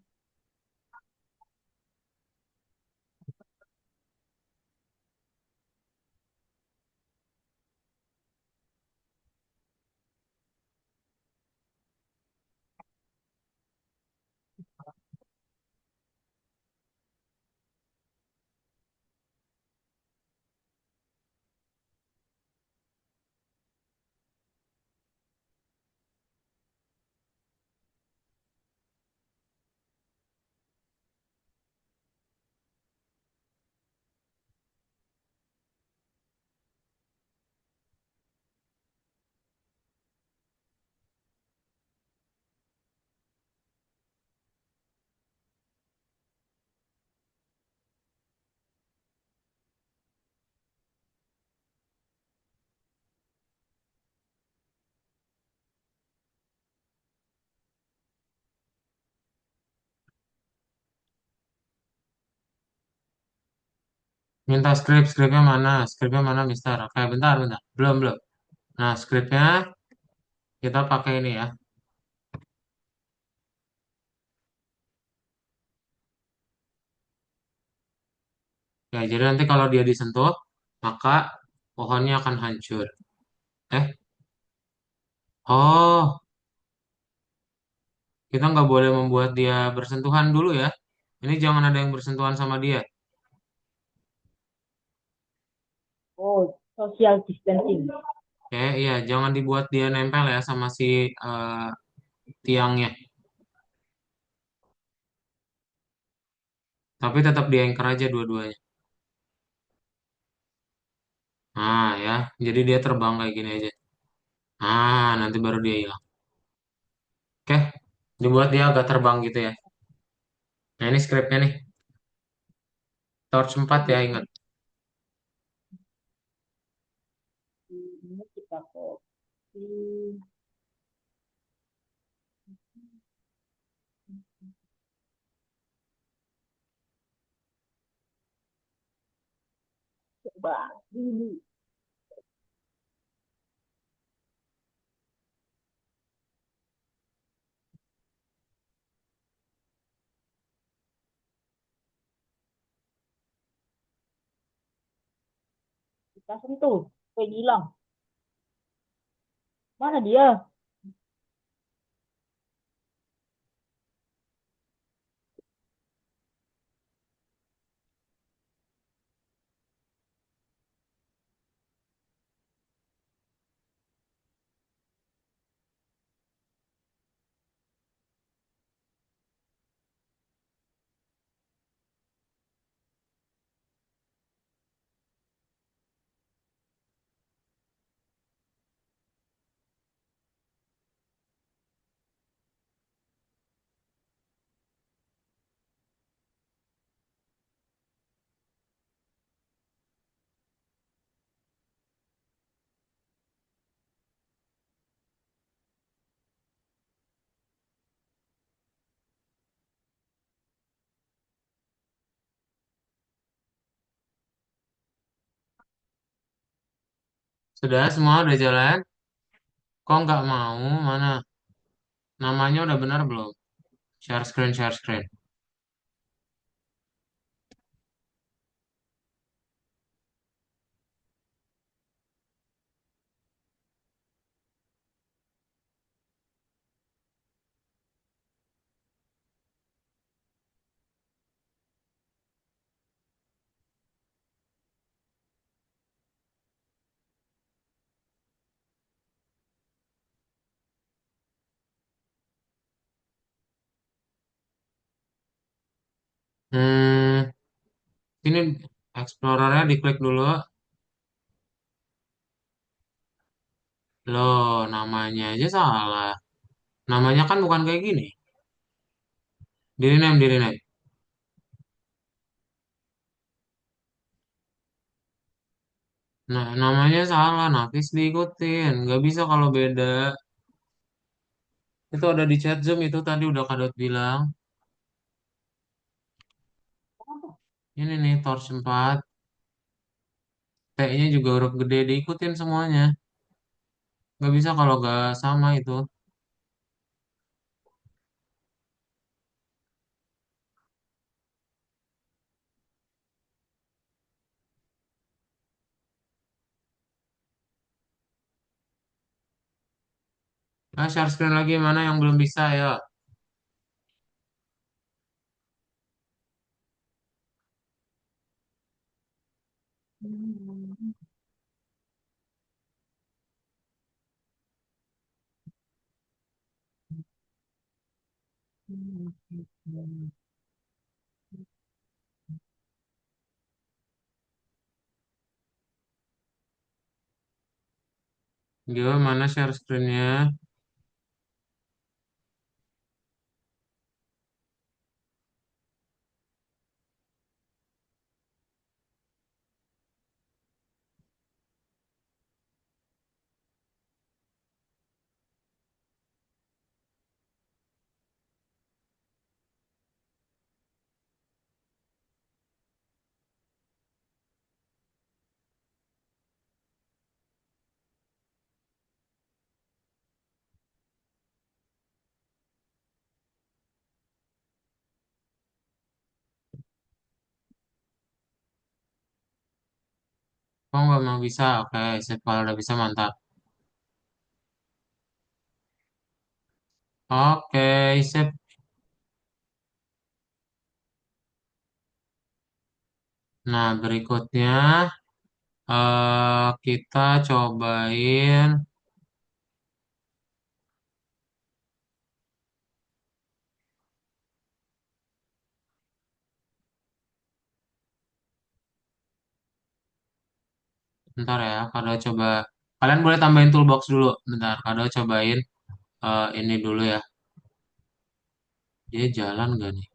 Minta script, scriptnya mana? Scriptnya mana, Mister? Oke, bentar, bentar. Belum, belum. Nah, scriptnya kita pakai ini ya. Ya, jadi nanti kalau dia disentuh, maka pohonnya akan hancur. Eh, oh, kita nggak boleh membuat dia bersentuhan dulu ya. Ini jangan ada yang bersentuhan sama dia. Oh, social distancing. Ya, iya, jangan dibuat dia nempel ya sama si tiangnya. Tapi tetap di anchor aja dua-duanya. Nah, ya, jadi dia terbang kayak gini aja. Ah, nanti baru dia hilang. Oke, dibuat dia agak terbang gitu ya. Nah, ini skripnya nih. Torch 4 ya, ingat. Ini kita copy. Coba dulu. Kita sentuh. Oke, hilang. Mana dia? Sudah, semua udah jalan. Kok nggak mau? Mana? Namanya udah benar belum? Share screen, share screen. Hmm, ini Explorernya diklik dulu. Loh, namanya aja salah. Namanya kan bukan kayak gini. Di rename. Nah, namanya salah. Nafis diikutin. Nggak bisa kalau beda. Itu ada di chat Zoom itu tadi udah Kadot bilang. Ini nih Torch 4. T-nya juga huruf gede diikutin semuanya. Nggak bisa kalau nggak sama itu. Nah, share screen lagi mana yang belum bisa ya. Gimana share screennya? Oh, nggak mau bisa. Oke, sip. Kalau udah bisa, mantap. Oke, sip. Nah, berikutnya kita cobain. Bentar ya, Kado coba. Kalian boleh tambahin toolbox dulu. Bentar, Kado cobain ini dulu ya. Dia jalan gak nih?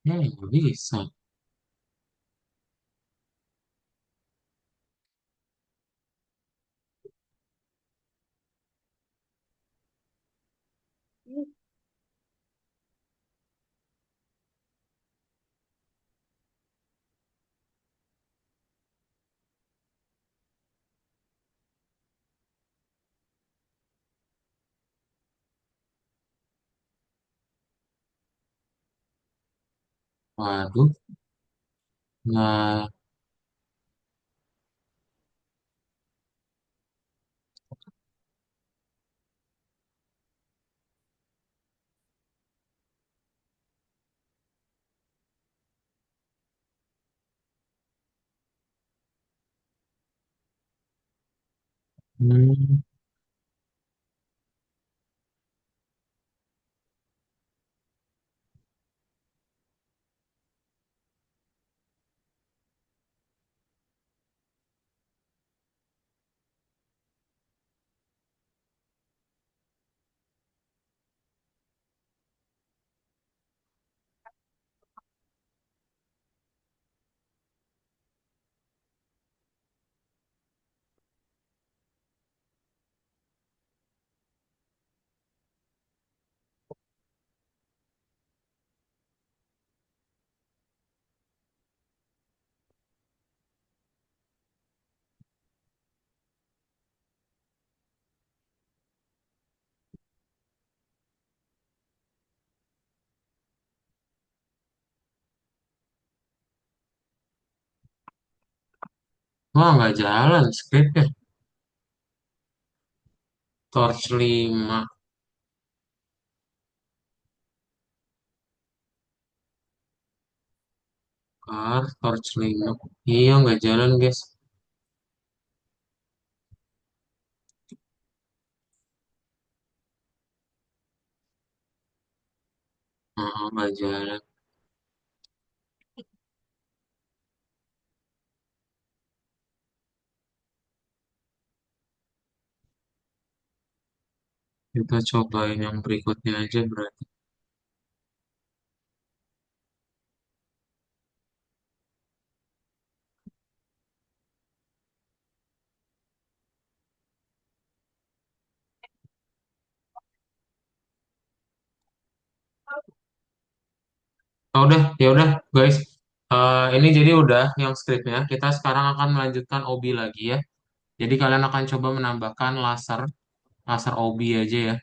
Nggak bisa. Waduh, nggak. Hmm, wah, nggak jalan skripnya. Torch 5. Torch 5. Iya, nggak jalan, guys. Nggak jalan. Kita cobain yang berikutnya aja berarti. Oh, ya udah guys. Ini jadi udah yang skripnya. Kita sekarang akan melanjutkan OB lagi ya. Jadi kalian akan coba menambahkan laser, laser OB aja ya.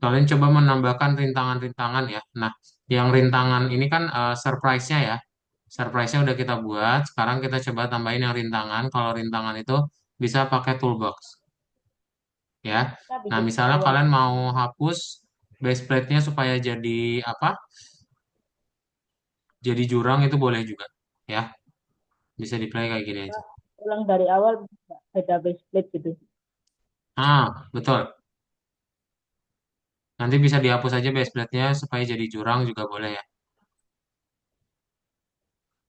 Kalian coba menambahkan rintangan-rintangan ya. Nah, yang rintangan ini kan surprise-nya ya. Surprise-nya udah kita buat. Sekarang kita coba tambahin yang rintangan. Kalau rintangan itu bisa pakai toolbox ya. Kita Nah, bikin misalnya taruhan. kalian mau hapus base plate-nya supaya jadi apa? Jadi jurang itu boleh juga ya. Bisa di play kayak gini aja. Kita ulang dari awal beda base plate gitu. Betul. Nanti bisa dihapus aja base plate-nya supaya jadi jurang juga boleh ya.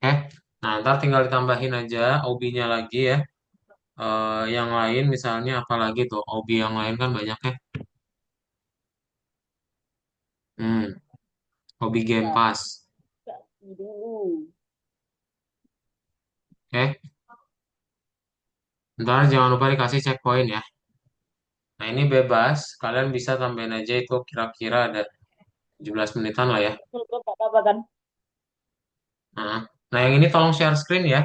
Oke. Nah, ntar tinggal ditambahin aja OB-nya lagi ya. Yang lain misalnya apalagi tuh OB yang lain kan banyak ya. OB Game Ya, Pass. Kak, dulu. Oke. Ntar jangan lupa dikasih checkpoint ya. Nah, ini bebas. Kalian bisa tambahin aja itu kira-kira ada 17 menitan lah ya. Betul, kok tak apa kan? Nah, nah, yang ini tolong share screen ya.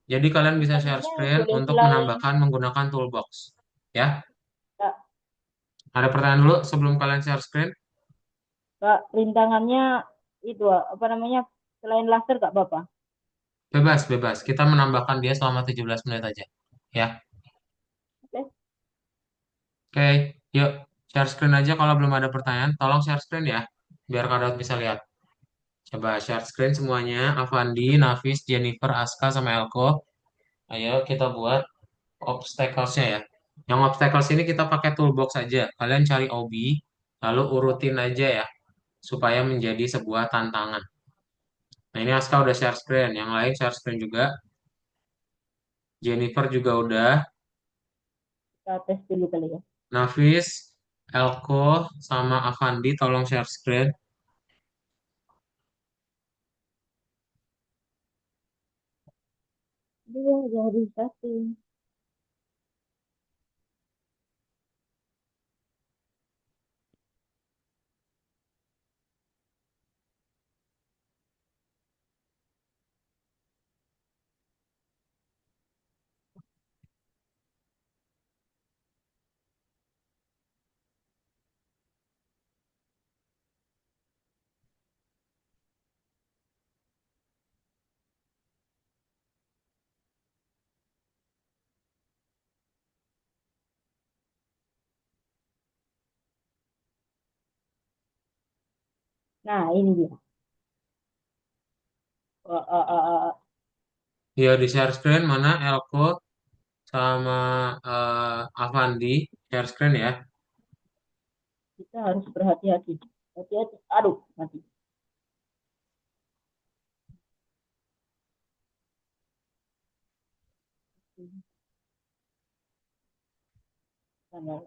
Jadi kalian bisa share Tangannya screen boleh untuk selain menambahkan menggunakan toolbox. Ya, Kak, ada pertanyaan dulu sebelum kalian share screen? Kak, rintangannya itu apa namanya? Selain laser Kak Bapak. Bebas, bebas. Kita menambahkan dia selama 17 menit aja. Ya, Oke. oke. Yuk, share screen aja kalau belum ada pertanyaan. Tolong share screen ya, biar Kak Daud bisa lihat. Coba share screen semuanya. Avandi, Nafis, Jennifer, Aska, sama Elko. Ayo kita buat obstacles-nya ya. Yang obstacles ini kita pakai toolbox aja. Kalian cari OB, lalu urutin aja ya, supaya menjadi sebuah tantangan. Nah, ini Aska udah share screen. Yang lain share screen juga. Jennifer juga udah. Kita tes dulu kali ya. Nafis, Elko, sama Avandi tolong share screen. Dia jadi satu. Nah, ini dia. Ya, di share screen mana Elko sama Avandi share screen ya. Kita harus berhati-hati. Hati-hati. Aduh, mati. Tanggal.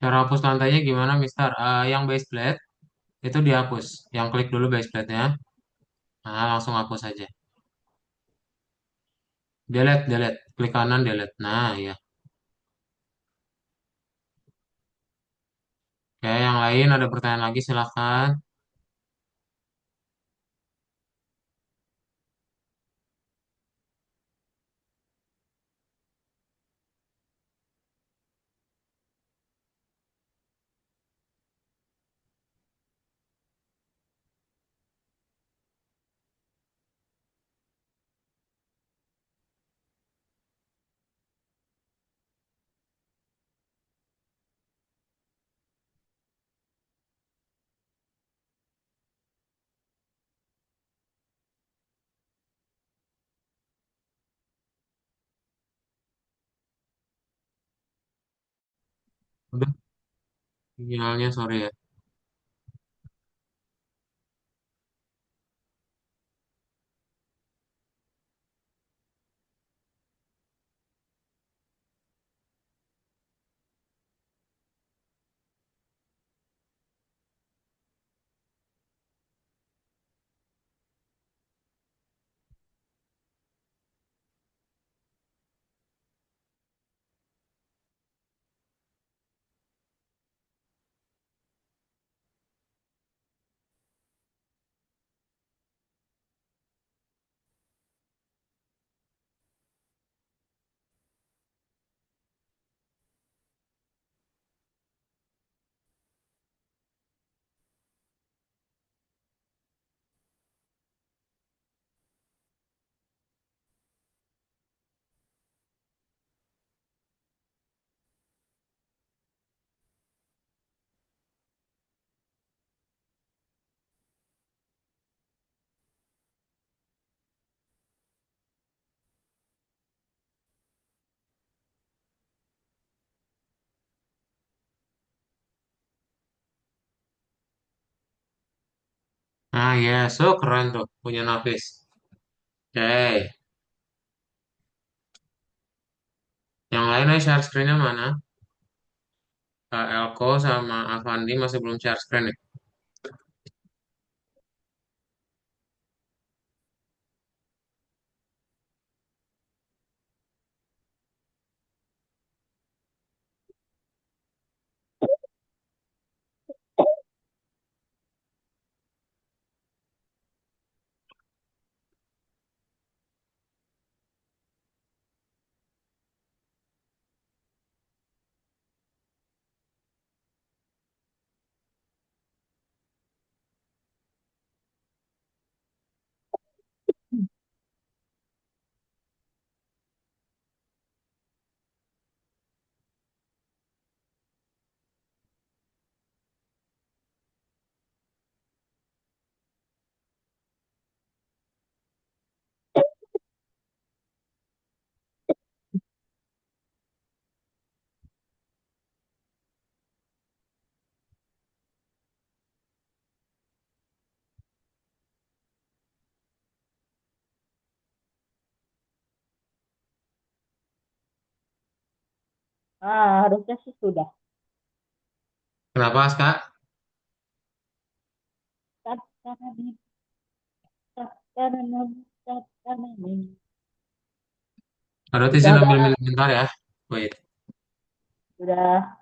Cara hapus lantainya gimana, Mister? Yang base plate itu dihapus. Yang klik dulu base plate-nya. Nah, langsung hapus aja. Delete, delete. Klik kanan, delete. Nah, ya. Oke, yang lain ada pertanyaan lagi, silahkan. Udah, sinyalnya sorry ya. Nah, ya, so keren tuh punya Nafis. Oke, yang lain nih share screen-nya mana? Elko sama Avandi masih belum share screen ya? Harusnya sih sudah. Kenapa, Kak? Berarti Udah izin ada, ambil minum bentar ya. Wait. udah.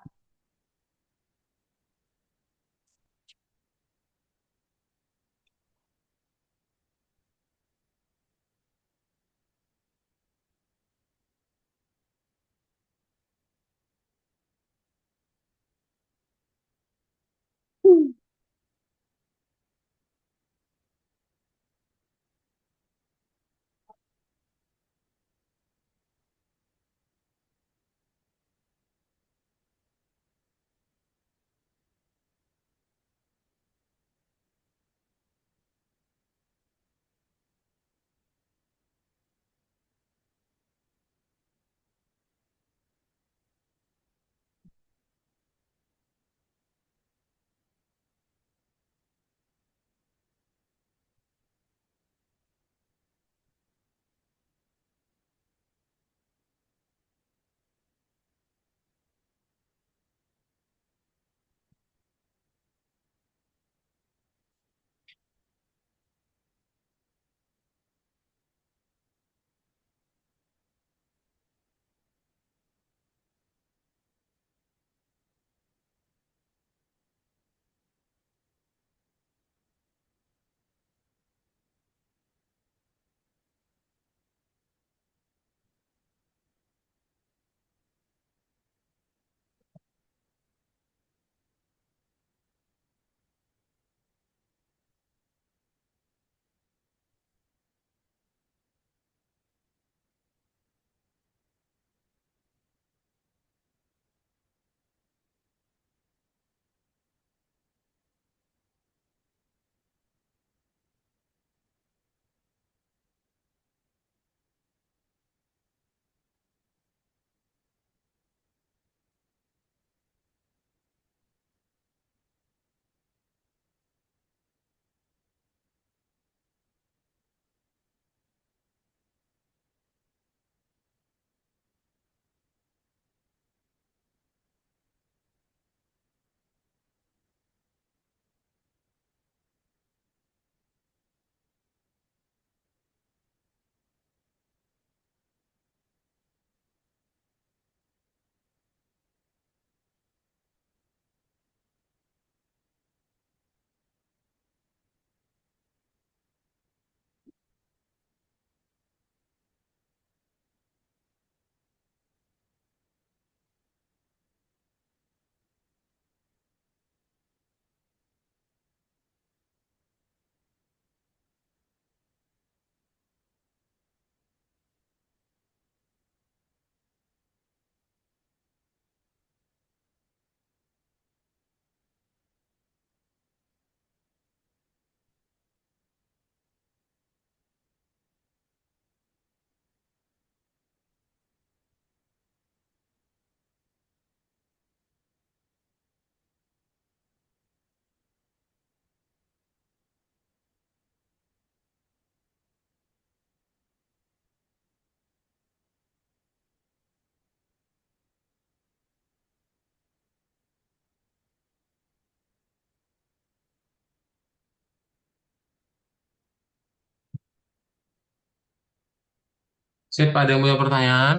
Sip, ada yang punya pertanyaan?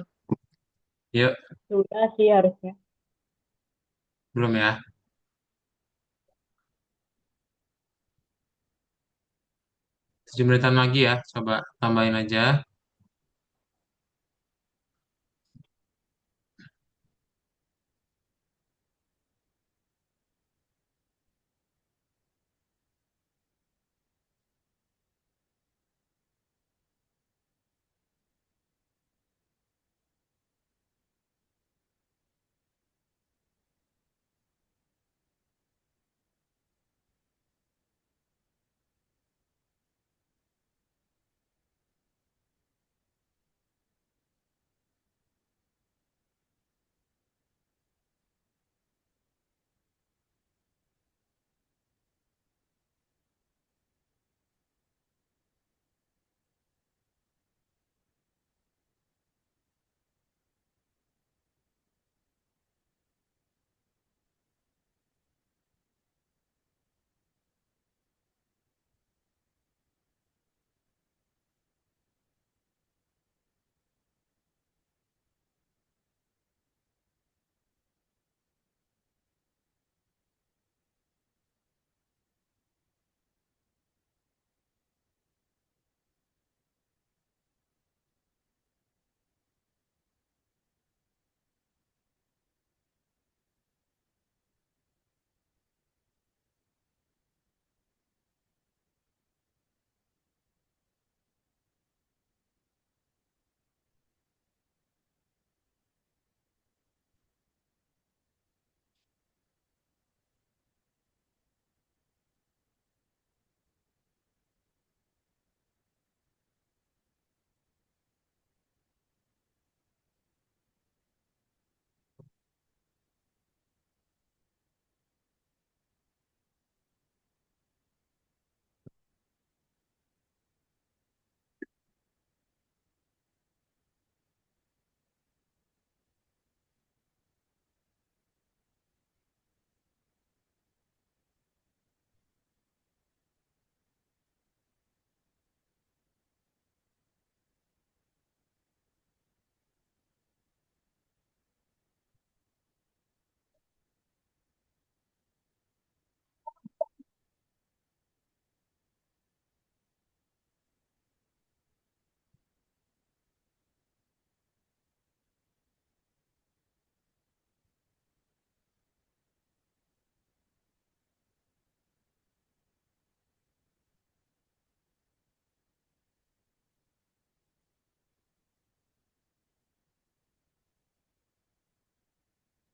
Yuk, Sudah sih harusnya. belum ya? 7 menitan lagi ya, coba tambahin aja.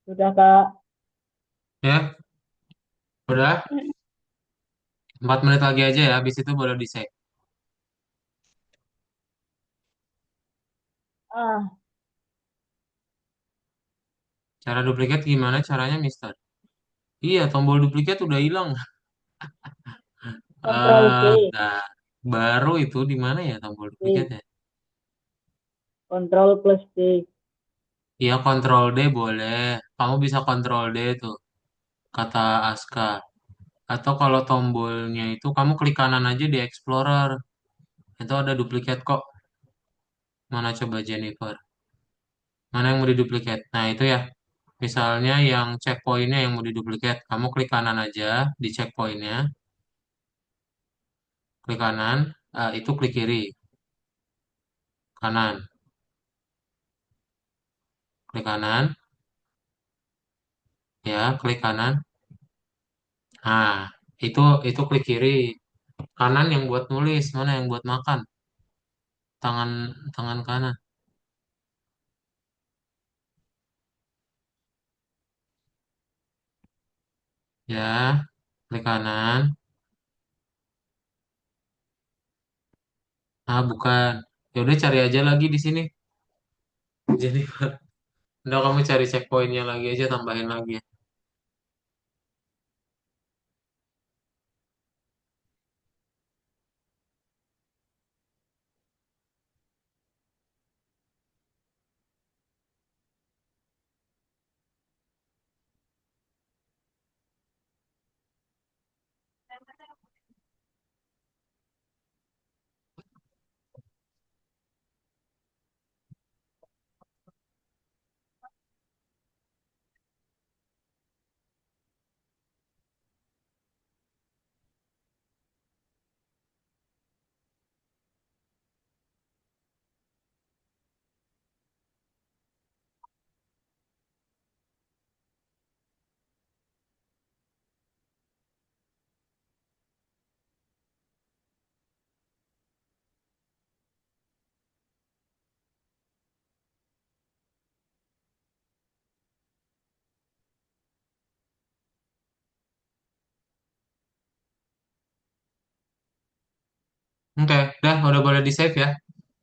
Sudah Kak. Ya, udah. 4 menit lagi aja ya, habis itu boleh di-save. Ah, Cara duplikat gimana caranya, Mister? Iya, tombol duplikat udah hilang. Kontrol C, Nah, baru itu di mana ya tombol C, duplikatnya? Kontrol plus D. Iya, kontrol D boleh. Kamu bisa kontrol D tuh, kata Aska. Atau kalau tombolnya itu kamu klik kanan aja di Explorer. Itu ada duplikat kok. Mana coba Jennifer? Mana yang mau diduplikat? Nah, itu ya. Misalnya yang checkpointnya yang mau diduplikat, kamu klik kanan aja di checkpointnya, klik kanan, itu klik kiri, kanan, klik kanan, ya klik kanan. Nah, itu klik kiri, kanan yang buat nulis, mana yang buat makan, tangan tangan kanan, ya klik kanan. Ah, bukan. Ya udah cari aja lagi di sini. Jadi udah kamu cari checkpointnya lagi aja, tambahin lagi ya. Oke, udah boleh di save ya.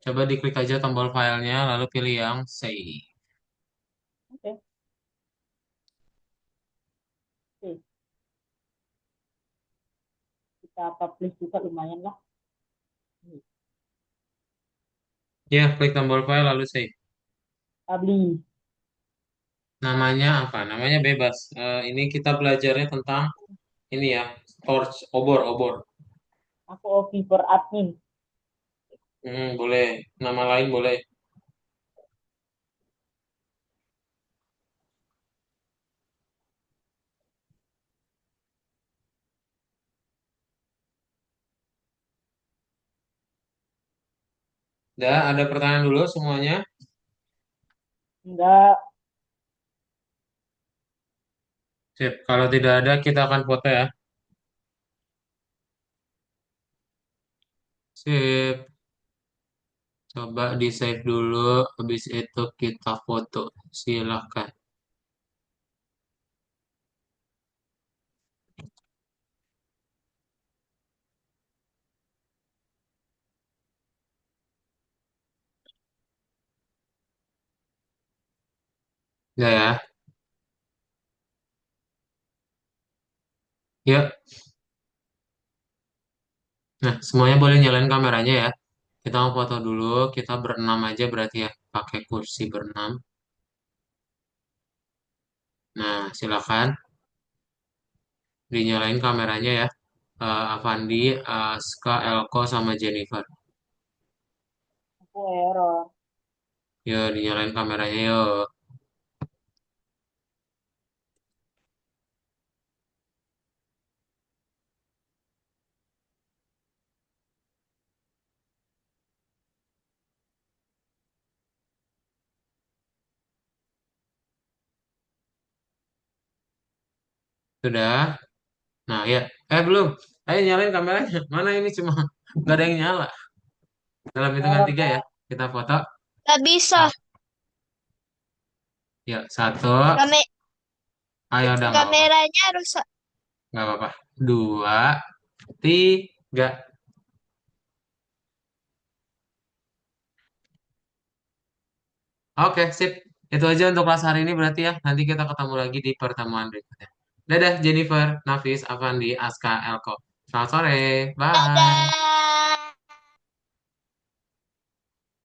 Coba diklik aja tombol filenya, lalu pilih yang save. Oke, oke. Kita publish juga lumayan lah. Ya, klik tombol file lalu save. Publish. Namanya apa? Namanya bebas. Ini kita belajarnya tentang ini ya, torch, obor, obor. Aku OP for admin. Boleh. Nama lain boleh. Udah, ada pertanyaan dulu semuanya. Enggak, Sip. Kalau tidak ada, kita akan foto ya. Sip. Coba di save dulu. Habis itu kita foto. Silahkan. Ya ya. Yuk. Nah, semuanya boleh nyalain kameranya ya. Kita mau foto dulu. Kita berenam aja berarti ya. Pakai kursi berenam. Nah, silakan dinyalain kameranya ya. Avandi, Ska, Elko, sama Jennifer. aku error. Yuk, dinyalain kameranya yuk. Sudah? Nah, ya. Belum. Ayo nyalain kameranya. Mana ini cuma nggak ada yang nyala. Dalam hitungan Error, tiga ya. Kak. Kita foto. Gak bisa. Ah, yuk, satu. Kame Ayo, udah nggak apa-apa. kameranya rusak. Nggak apa-apa. Dua, tiga. Oke, sip. Itu aja untuk kelas hari ini berarti ya. Nanti kita ketemu lagi di pertemuan berikutnya. Dadah, Jennifer, Nafis, Avandi, Aska, Elko. Selamat sore. Bye. Dadah.